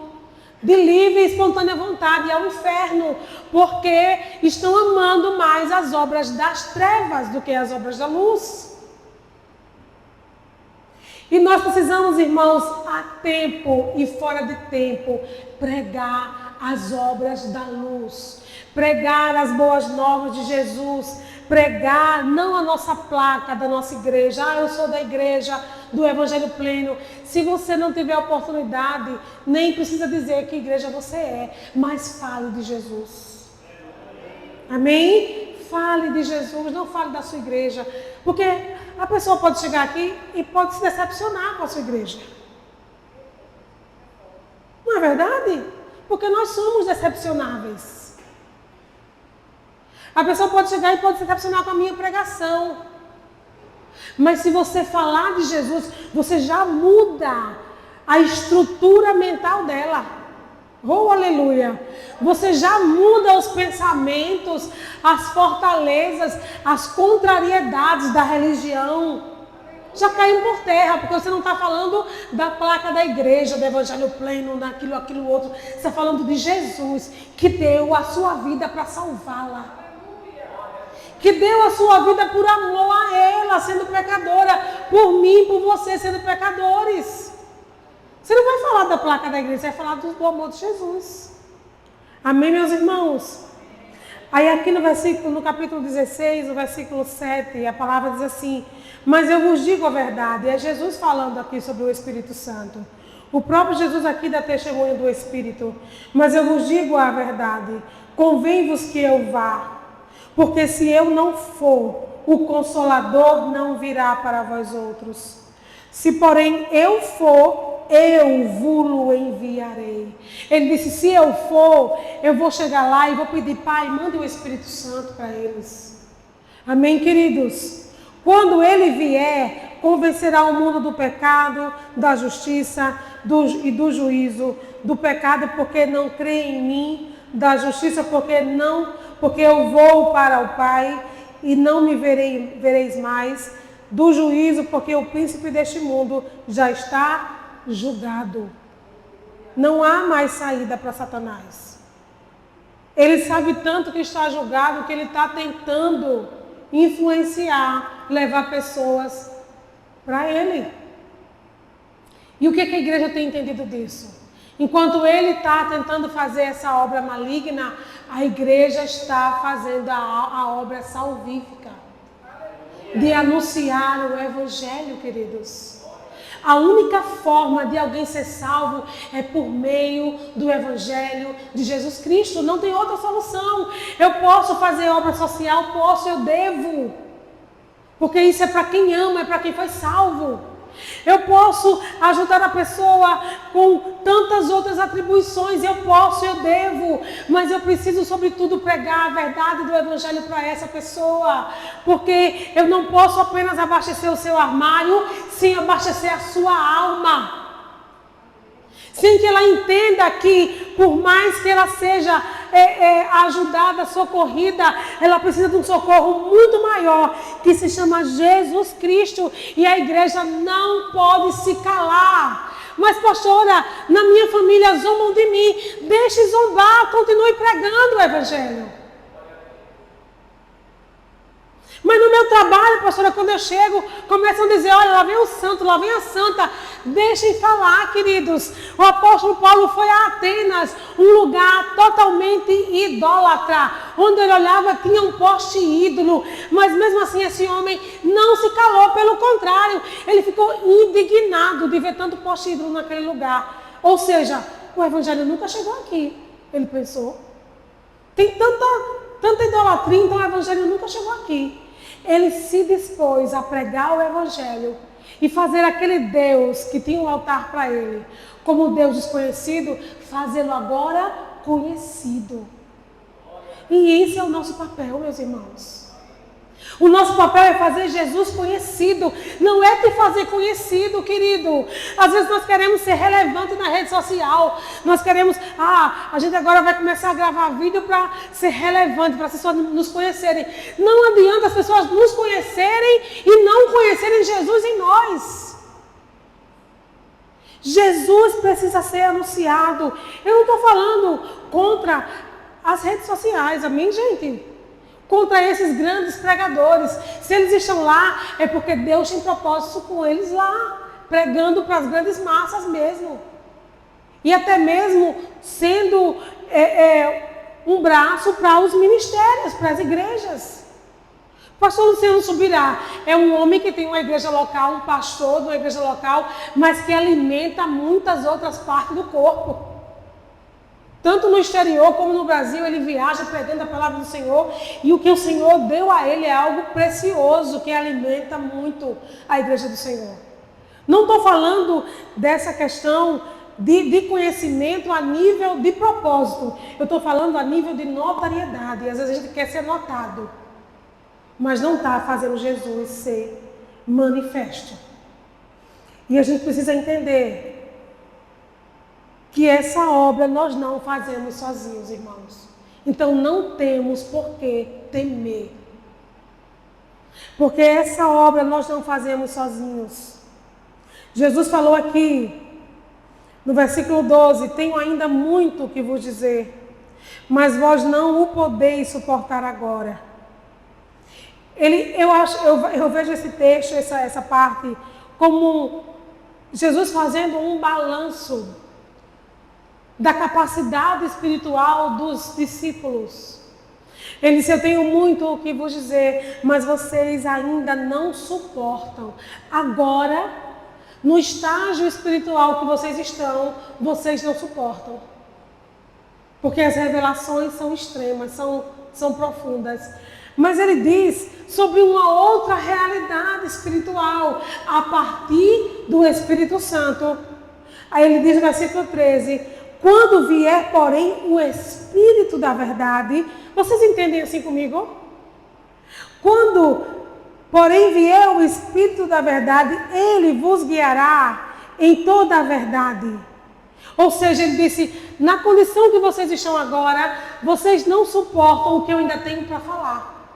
de livre e espontânea vontade ao inferno, porque estão amando mais as obras das trevas do que as obras da luz. E nós precisamos, irmãos, a tempo e fora de tempo, pregar as obras da luz, pregar as boas novas de Jesus, pregar não a nossa placa da nossa igreja, eu sou da igreja do Evangelho Pleno. Se você não tiver oportunidade, nem precisa dizer que igreja você é, mas fale de Jesus. Amém? Fale de Jesus, não fale da sua igreja, porque a pessoa pode chegar aqui e pode se decepcionar com a sua igreja. Não é verdade? Porque nós somos decepcionáveis. A pessoa pode chegar e pode se decepcionar com a minha pregação. Mas se você falar de Jesus, você já muda a estrutura mental dela. Oh, aleluia! Você já muda os pensamentos, as fortalezas, as contrariedades da religião. Já caiu por terra, porque você não está falando da placa da igreja, do Evangelho Pleno, daquilo, aquilo outro. Você está falando de Jesus, que deu a sua vida para salvá-la. Que deu a sua vida por amor a ela, sendo pecadora, por mim, por você, sendo pecadores. Você não vai falar da placa da igreja, você vai falar do amor de Jesus. Amém, meus irmãos? Aí aqui no capítulo 16, no versículo 7, a palavra diz assim, mas eu vos digo a verdade, é Jesus falando aqui sobre o Espírito Santo. O próprio Jesus aqui dá testemunho do Espírito, mas eu vos digo a verdade, convém-vos que eu vá. Porque se eu não for, o Consolador não virá para vós outros. Se porém eu for, eu vos enviarei. Ele disse, se eu for, eu vou chegar lá e vou pedir, Pai, mande o Espírito Santo para eles. Amém, queridos? Quando ele vier, convencerá o mundo do pecado, da justiça e do juízo. Do pecado porque não crê em mim, da justiça porque eu vou para o Pai e não me vereis mais, do juízo porque o príncipe deste mundo já está julgado. Não há mais saída para Satanás. Ele sabe tanto que está julgado que ele está tentando influenciar, levar pessoas para ele. E o que a igreja tem entendido disso? Enquanto ele está tentando fazer essa obra maligna, a igreja está fazendo a obra salvífica de anunciar o Evangelho, queridos. A única forma de alguém ser salvo é por meio do Evangelho de Jesus Cristo. Não tem outra solução. Eu posso fazer obra social, eu devo. Porque isso é para quem ama, é para quem foi salvo. Eu posso ajudar a pessoa com tantas outras atribuições, eu devo, mas eu preciso sobretudo pregar a verdade do Evangelho para essa pessoa, porque eu não posso apenas abastecer o seu armário sem abastecer a sua alma. Sem que ela entenda que, por mais que ela seja ajudada, socorrida, ela precisa de um socorro muito maior, que se chama Jesus Cristo. E a igreja não pode se calar. Mas, pastora, na minha família zombam de mim. Deixe zombar, continue pregando o Evangelho. Mas no meu trabalho, pastora, quando eu chego, começam a dizer, olha, lá vem o santo, lá vem a santa. Deixem falar, queridos. O apóstolo Paulo foi a Atenas, um lugar totalmente idólatra. Onde ele olhava, tinha um poste ídolo. Mas mesmo assim, esse homem não se calou. Pelo contrário, ele ficou indignado de ver tanto poste ídolo naquele lugar. Ou seja, o evangelho nunca chegou aqui. Ele pensou. Tem tanta idolatria, então o evangelho nunca chegou aqui. Ele se dispôs a pregar o Evangelho e fazer aquele Deus que tinha um altar para ele, como Deus desconhecido, fazê-lo agora conhecido. E esse é o nosso papel, meus irmãos. O nosso papel é fazer Jesus conhecido, não é te fazer conhecido, querido. Às vezes nós queremos ser relevantes na rede social, nós queremos, a gente agora vai começar a gravar vídeo para ser relevante, para as pessoas nos conhecerem. Não adianta as pessoas nos conhecerem e não conhecerem Jesus em nós. Jesus precisa ser anunciado. Eu não estou falando contra as redes sociais, amém, gente? Contra esses grandes pregadores. Se eles estão lá, é porque Deus tem propósito com eles lá, pregando para as grandes massas mesmo. E até mesmo sendo um braço para os ministérios, para as igrejas. O pastor Luciano Subirá é um homem que tem uma igreja local, um pastor de uma igreja local, mas que alimenta muitas outras partes do corpo. Tanto no exterior como no Brasil, ele viaja pregando a palavra do Senhor. E o que o Senhor deu a ele é algo precioso, que alimenta muito a igreja do Senhor. Não estou falando dessa questão de conhecimento a nível de propósito. Eu estou falando a nível de notariedade. Às vezes a gente quer ser notado, mas não está fazendo Jesus ser manifesto. E a gente precisa entender que essa obra nós não fazemos sozinhos, irmãos. Então não temos por que temer. Porque essa obra nós não fazemos sozinhos. Jesus falou aqui, no versículo 12, tenho ainda muito que vos dizer, mas vós não o podeis suportar agora. Eu vejo esse texto, essa parte, como Jesus fazendo um balanço da capacidade espiritual dos discípulos. Ele disse, eu tenho muito o que vos dizer, mas vocês ainda não suportam. Agora, no estágio espiritual que vocês estão, vocês não suportam. Porque as revelações são extremas, são profundas. Mas ele diz sobre uma outra realidade espiritual, a partir do Espírito Santo. Aí ele diz no versículo 13, quando vier, porém, o Espírito da verdade, vocês entendem assim comigo? Quando, porém, vier o Espírito da verdade, ele vos guiará em toda a verdade. Ou seja, ele disse, na condição que vocês estão agora, vocês não suportam o que eu ainda tenho para falar.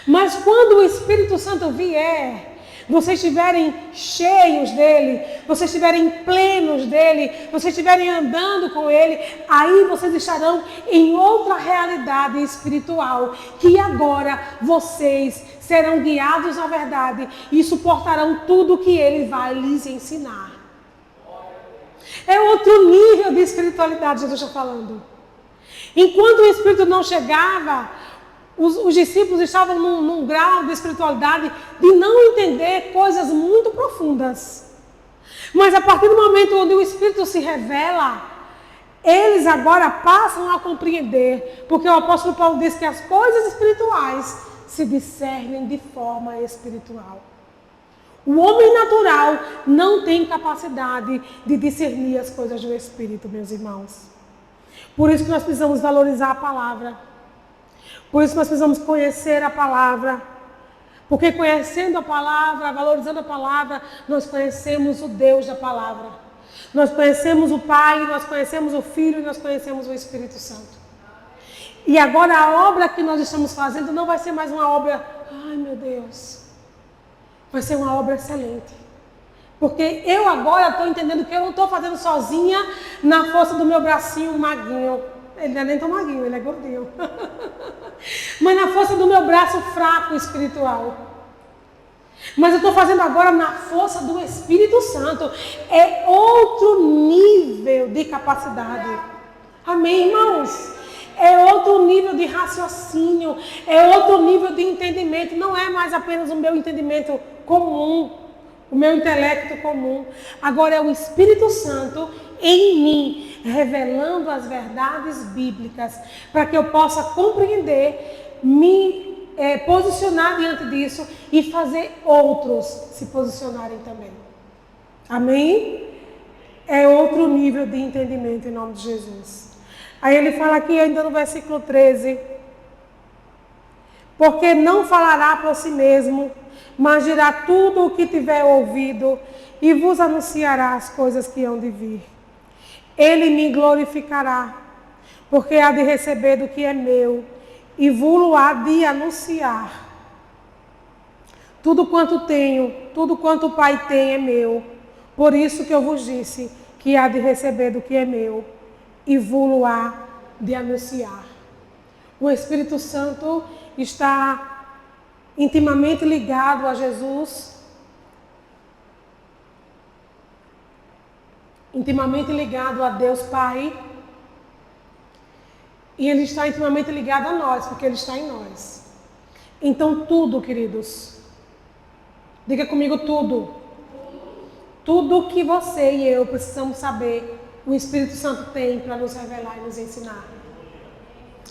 Mas quando o Espírito Santo vier, vocês estiverem cheios dele, vocês estiverem plenos dele, vocês estiverem andando com ele, aí vocês estarão em outra realidade espiritual, que agora vocês serão guiados na verdade e suportarão tudo que ele vai lhes ensinar. É outro nível de espiritualidade que eu estou falando. Enquanto o Espírito não chegava, os discípulos estavam num grau de espiritualidade de não entender coisas muito profundas. Mas a partir do momento onde o Espírito se revela, eles agora passam a compreender. Porque o apóstolo Paulo diz que as coisas espirituais se discernem de forma espiritual. O homem natural não tem capacidade de discernir as coisas do Espírito, meus irmãos. Por isso que nós precisamos valorizar a palavra. Por isso nós precisamos conhecer a palavra. Porque conhecendo a palavra, valorizando a palavra, nós conhecemos o Deus da palavra. Nós conhecemos o Pai, nós conhecemos o Filho e nós conhecemos o Espírito Santo. E agora a obra que nós estamos fazendo não vai ser mais uma obra, ai meu Deus, vai ser uma obra excelente. Porque eu agora estou entendendo que eu não estou fazendo sozinha na força do meu bracinho maguinho. Ele não é nem tão maguinho, ele é gordinho. Mas na força do meu braço fraco espiritual. Mas eu estou fazendo agora na força do Espírito Santo. É outro nível de capacidade. Amém, irmãos? É outro nível de raciocínio. É outro nível de entendimento. Não é mais apenas o meu entendimento comum. O meu intelecto comum. Agora é o Espírito Santo em mim, revelando as verdades bíblicas, para que eu possa compreender, me posicionar diante disso e fazer outros se posicionarem também. Amém? É outro nível de entendimento em nome de Jesus. Aí ele fala aqui ainda no versículo 13, porque não falará por si mesmo, mas dirá tudo o que tiver ouvido e vos anunciará as coisas que hão de vir. Ele me glorificará, porque há de receber do que é meu e vou-lo há de anunciar. Tudo quanto tenho, tudo quanto o Pai tem é meu. Por isso que eu vos disse que há de receber do que é meu e vou-lo há de anunciar. O Espírito Santo está intimamente ligado a Jesus, intimamente ligado a Deus Pai, e Ele está intimamente ligado a nós, porque Ele está em nós. Então tudo, queridos, diga comigo tudo. Tudo que você e eu precisamos saber, o Espírito Santo tem para nos revelar e nos ensinar.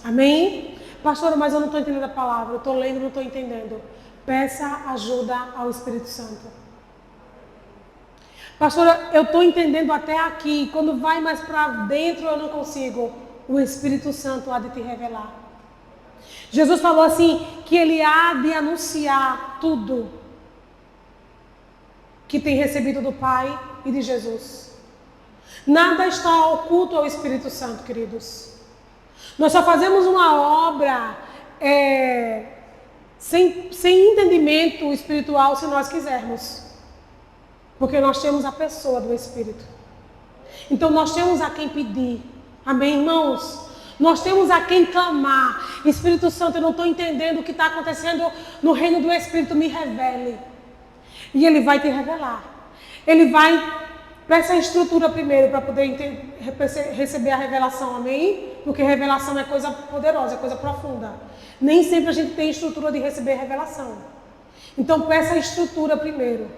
Amém? Pastora, mas eu não estou entendendo a palavra, eu estou lendo e não estou entendendo. Peça ajuda ao Espírito Santo. Pastora, eu estou entendendo até aqui, quando vai mais para dentro eu não consigo. O Espírito Santo há de te revelar. Jesus falou assim, que Ele há de anunciar tudo que tem recebido do Pai e de Jesus. Nada está oculto ao Espírito Santo, queridos. Nós só fazemos uma obra sem entendimento espiritual se nós quisermos. Porque nós temos a pessoa do Espírito. Então nós temos a quem pedir. Amém, irmãos? Nós temos a quem clamar. Espírito Santo, eu não estou entendendo o que está acontecendo no reino do Espírito. Me revele. E Ele vai te revelar. Ele vai para essa estrutura primeiro, para poder receber a revelação. Amém? Porque revelação é coisa poderosa, é coisa profunda. Nem sempre a gente tem estrutura de receber revelação. Então peça a estrutura primeiro.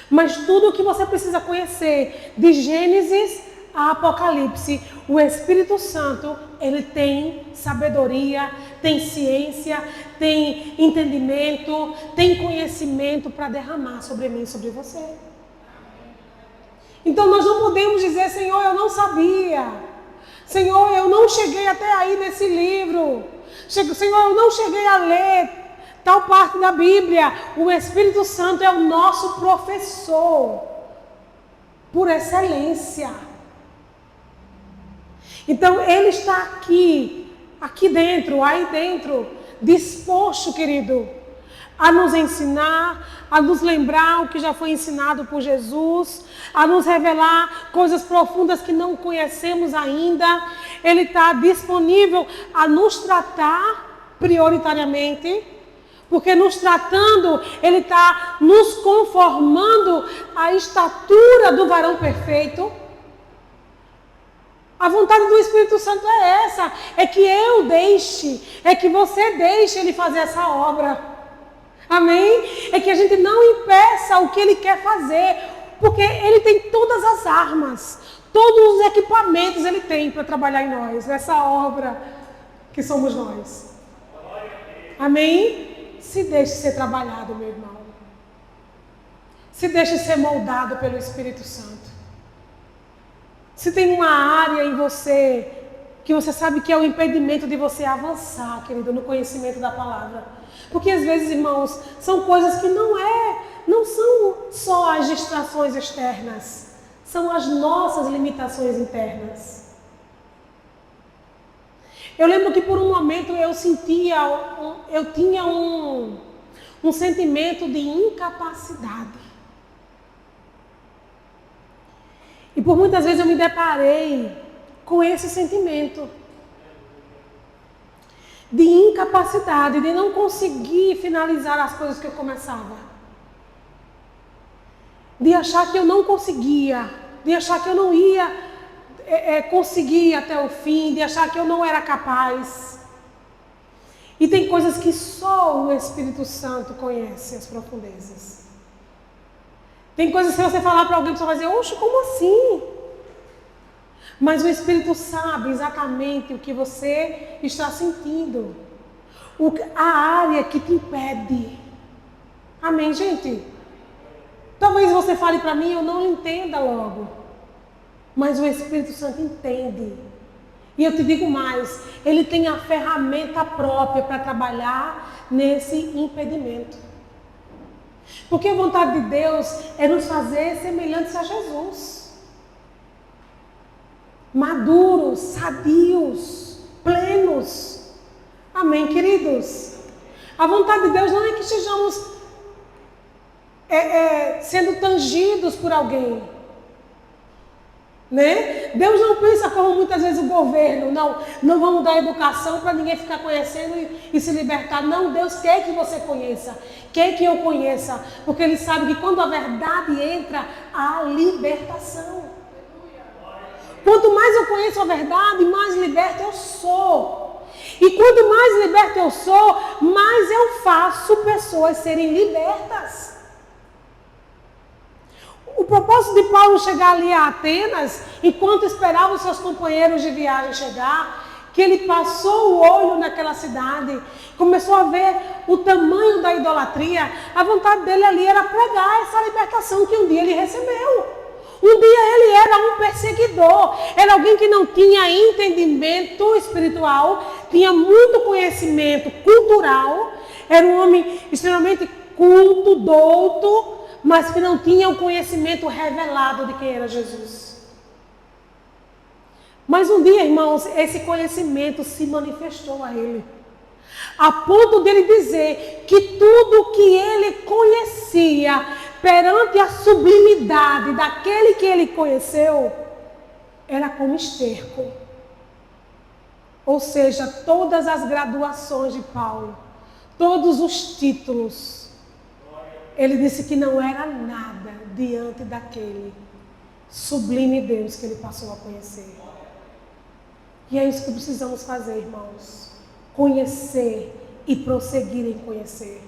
Mas tudo o que você precisa conhecer, de Gênesis a Apocalipse, o Espírito Santo, ele tem sabedoria, tem ciência, tem entendimento, tem conhecimento para derramar sobre mim e sobre você. Então nós não podemos dizer, Senhor, eu não sabia. Senhor, eu não cheguei até aí nesse livro. Senhor, eu não cheguei a ler tal parte da Bíblia. O Espírito Santo é o nosso professor por excelência. Então ele está aqui dentro, aí dentro, disposto, querido, a nos ensinar, a nos lembrar o que já foi ensinado por Jesus, a nos revelar coisas profundas que não conhecemos ainda. Ele está disponível a nos tratar prioritariamente, porque nos tratando, Ele está nos conformando à estatura do varão perfeito. A vontade do Espírito Santo é essa, é que eu deixe, é que você deixe Ele fazer essa obra. Amém? É que a gente não impeça o que Ele quer fazer, porque Ele tem todas as armas, todos os equipamentos Ele tem para trabalhar em nós, nessa obra que somos nós. Amém? Se deixe ser trabalhado, meu irmão. Se deixe ser moldado pelo Espírito Santo. Se tem uma área em você que você sabe que é o impedimento de você avançar, querido, no conhecimento da palavra. Porque às vezes, irmãos, são coisas que não são só as distrações externas, são as nossas limitações internas. Eu lembro que por um momento eu tinha um sentimento de incapacidade. E por muitas vezes eu me deparei com esse sentimento de incapacidade, de não conseguir finalizar as coisas que eu começava. De achar que eu não conseguia, de achar que eu não ia conseguir ir até o fim, de achar que eu não era capaz. E tem coisas que só o Espírito Santo conhece as profundezas. Tem coisas que se você falar para alguém, você vai dizer, oxe, como assim? Mas o Espírito sabe exatamente o que você está sentindo. A área que te impede. Amém, gente? Talvez você fale para mim e eu não entenda logo. Mas o Espírito Santo entende. E eu te digo mais, ele tem a ferramenta própria para trabalhar nesse impedimento. Porque a vontade de Deus é nos fazer semelhantes a Jesus. Maduros, sadios, plenos. Amém, queridos? A vontade de Deus não é que estejamos sendo tangidos por alguém. Né? Deus não pensa como muitas vezes o governo, não vamos dar educação para ninguém ficar conhecendo e se libertar. Não, Deus quer que você conheça, quer que eu conheça, porque Ele sabe que quando a verdade entra, há libertação. Quanto mais eu conheço a verdade, mais liberto eu sou. E quanto mais liberto eu sou, mais eu faço pessoas serem libertas. O propósito de Paulo chegar ali a Atenas, enquanto esperava os seus companheiros de viagem chegar, que ele passou o olho naquela cidade, começou a ver o tamanho da idolatria, a vontade dele ali era pregar essa libertação que um dia ele recebeu. Um dia ele era um perseguidor, era alguém que não tinha entendimento espiritual, tinha muito conhecimento cultural, era um homem extremamente culto, douto, mas que não tinha o conhecimento revelado de quem era Jesus. Mas um dia, irmãos, esse conhecimento se manifestou a ele, a ponto dele dizer que tudo que ele conhecia perante a sublimidade daquele que ele conheceu era como esterco. Ou seja, todas as graduações de Paulo, todos os títulos, ele disse que não era nada diante daquele sublime Deus que ele passou a conhecer. E é isso que precisamos fazer, irmãos. Conhecer e prosseguir em conhecer.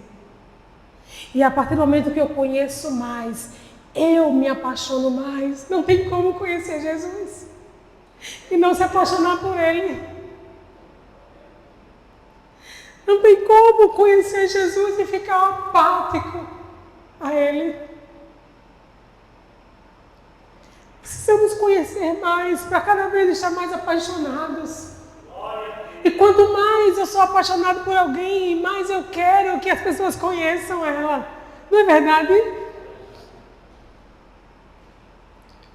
E a partir do momento que eu conheço mais, eu me apaixono mais. Não tem como conhecer Jesus e não se apaixonar por Ele. Não tem como conhecer Jesus e ficar apático a Ele. Precisamos conhecer mais para cada vez estar mais apaixonados. E quanto mais eu sou apaixonado por alguém, mais eu quero que as pessoas conheçam ela. Não é verdade?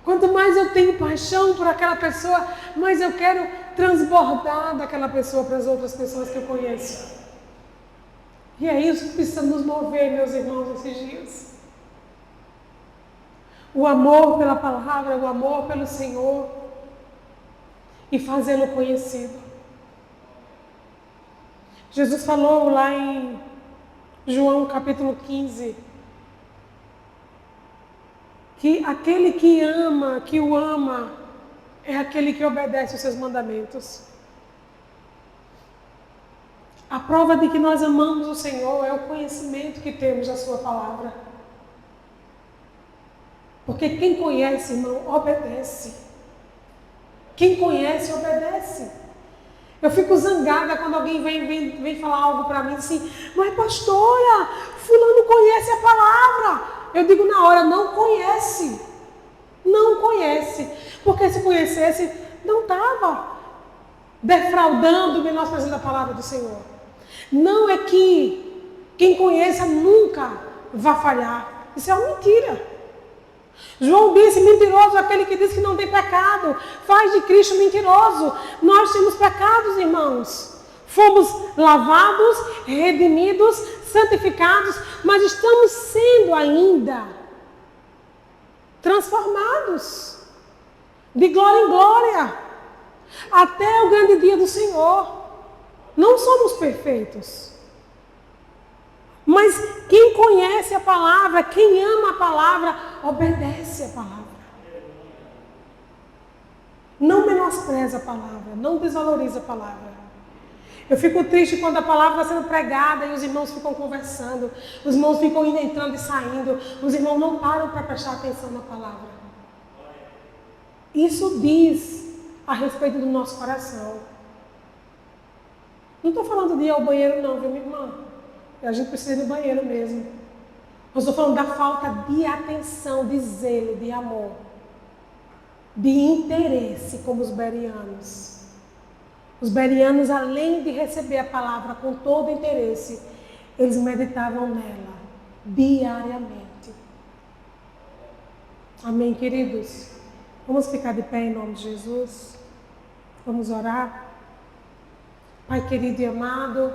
Quanto mais eu tenho paixão por aquela pessoa, mais eu quero transbordar daquela pessoa para as outras pessoas que eu conheço. E é isso que precisa nos mover, meus irmãos, esses dias. O amor pela palavra, o amor pelo Senhor e fazê-lo conhecido. Jesus falou lá em João capítulo 15, que aquele que o ama, é aquele que obedece os seus mandamentos. A prova de que nós amamos o Senhor é o conhecimento que temos da sua palavra. Porque quem conhece, irmão, obedece. Quem conhece, obedece. Eu fico zangada quando alguém vem falar algo para mim assim, mas pastora, fulano conhece a palavra. Eu digo na hora, não conhece. Não conhece. Porque se conhecesse, não estava defraudando, menosprezando a palavra do Senhor. Não é que quem conheça nunca vai falhar. Isso é uma mentira. João disse, mentiroso aquele que diz que não tem pecado. Faz de Cristo mentiroso. Nós temos pecados, irmãos. Fomos lavados, redimidos, santificados, mas estamos sendo ainda transformados de glória em glória até o grande dia do Senhor. Não somos perfeitos. Mas quem conhece a palavra, quem ama a palavra, obedece a palavra. Não menospreza a palavra, não desvaloriza a palavra. Eu fico triste quando a palavra está sendo pregada e os irmãos ficam conversando, os irmãos ficam indo, entrando e saindo, os irmãos não param para prestar atenção na palavra. Isso diz a respeito do nosso coração. Não estou falando de ir ao banheiro não, viu, minha irmã? A gente precisa ir no banheiro mesmo. Eu estou falando da falta de atenção, de zelo, de amor, de interesse, como os bereanos. Os bereanos, além de receber a palavra com todo interesse, eles meditavam nela diariamente. Amém, queridos? Vamos ficar de pé em nome de Jesus? Vamos orar? Pai querido e amado,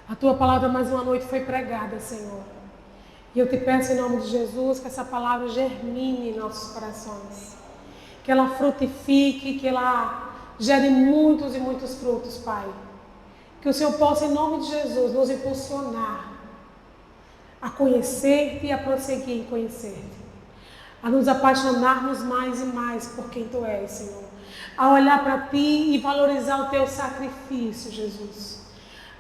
a Tua palavra mais uma noite foi pregada, Senhor. E eu te peço em nome de Jesus que essa palavra germine em nossos corações. Que ela frutifique, que ela gere muitos e muitos frutos, Pai. Que o Senhor possa, em nome de Jesus, nos impulsionar a conhecer-te e a prosseguir em conhecer-te. A nos apaixonarmos mais e mais por quem Tu és, Senhor. A olhar para Ti e valorizar o Teu sacrifício, Jesus.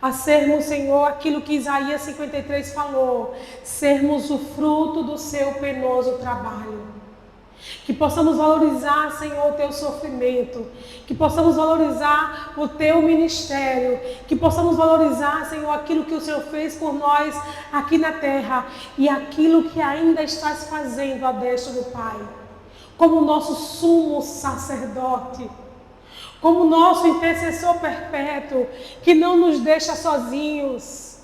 A sermos, Senhor, aquilo que Isaías 53 falou, sermos o fruto do Seu penoso trabalho. Que possamos valorizar, Senhor, o Teu sofrimento, que possamos valorizar o Teu ministério, que possamos valorizar, Senhor, aquilo que o Senhor fez por nós aqui na terra e aquilo que ainda estás fazendo à destra do Pai, como nosso sumo sacerdote, como nosso intercessor perpétuo, que não nos deixa sozinhos,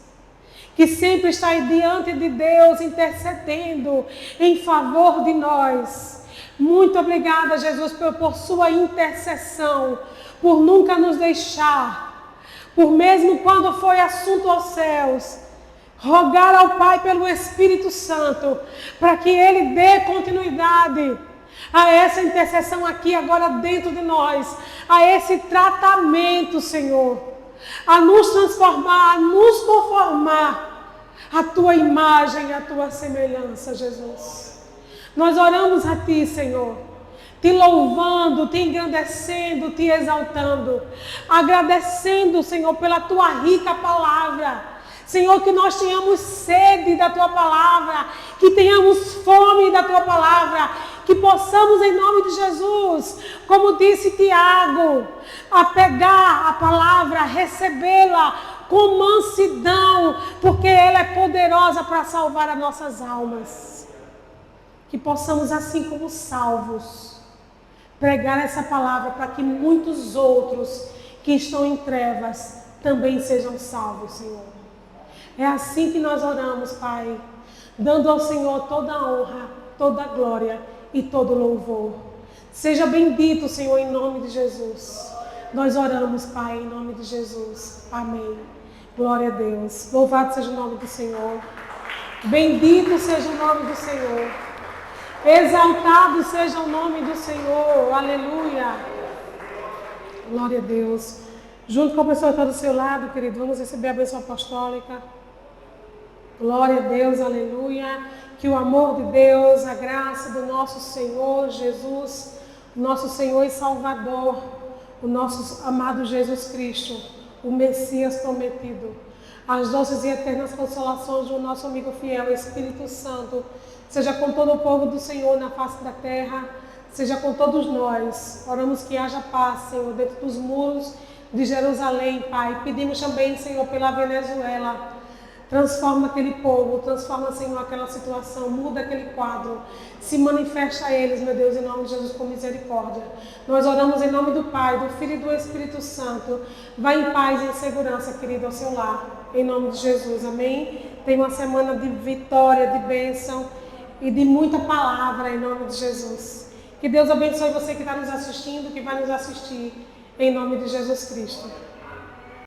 que sempre está aí diante de Deus intercedendo em favor de nós. Muito obrigada, Jesus, por sua intercessão, por nunca nos deixar, por mesmo quando foi assunto aos céus, rogar ao Pai pelo Espírito Santo, para que Ele dê continuidade a essa intercessão aqui agora dentro de nós, a esse tratamento, Senhor, a nos transformar, a nos conformar à Tua imagem, à Tua semelhança, Jesus. Nós oramos a Ti, Senhor, Te louvando, Te engrandecendo, Te exaltando, agradecendo, Senhor, pela Tua rica palavra. Senhor, que nós tenhamos sede da Tua palavra, que tenhamos fome da Tua palavra, que possamos, em nome de Jesus, como disse Tiago, a pegar a palavra, recebê-la com mansidão, porque ela é poderosa para salvar as nossas almas. que possamos, assim como salvos, pregar essa palavra para que muitos outros que estão em trevas também sejam salvos, Senhor. É assim que nós oramos, Pai, dando ao Senhor toda a honra, toda a glória e todo o louvor. Seja bendito, Senhor, em nome de Jesus. Nós oramos, Pai, em nome de Jesus. Amém. Glória a Deus. Louvado seja o nome do Senhor. Bendito seja o nome do Senhor. Exaltado seja o nome do Senhor. Aleluia. Glória a Deus. Junto com a pessoa que está do seu lado, querido, vamos receber a bênção apostólica. Glória a Deus, aleluia. Que o amor de Deus, a graça do nosso Senhor Jesus, nosso Senhor e Salvador, o nosso amado Jesus Cristo, o Messias prometido, as doces e eternas consolações do nosso amigo fiel, Espírito Santo, seja com todo o povo do Senhor na face da terra, seja com todos nós. Oramos que haja paz, Senhor, dentro dos muros de Jerusalém, Pai. Pedimos também, Senhor, pela Venezuela. Transforma aquele povo, transforma, Senhor, aquela situação, muda aquele quadro, se manifesta a eles, meu Deus, em nome de Jesus, com misericórdia. Nós oramos em nome do Pai, do Filho e do Espírito Santo. Vá em paz e em segurança, querido, ao seu lar, em nome de Jesus, amém? Tenha uma semana de vitória, de bênção e de muita palavra, em nome de Jesus. Que Deus abençoe você que está nos assistindo, que vai nos assistir, em nome de Jesus Cristo.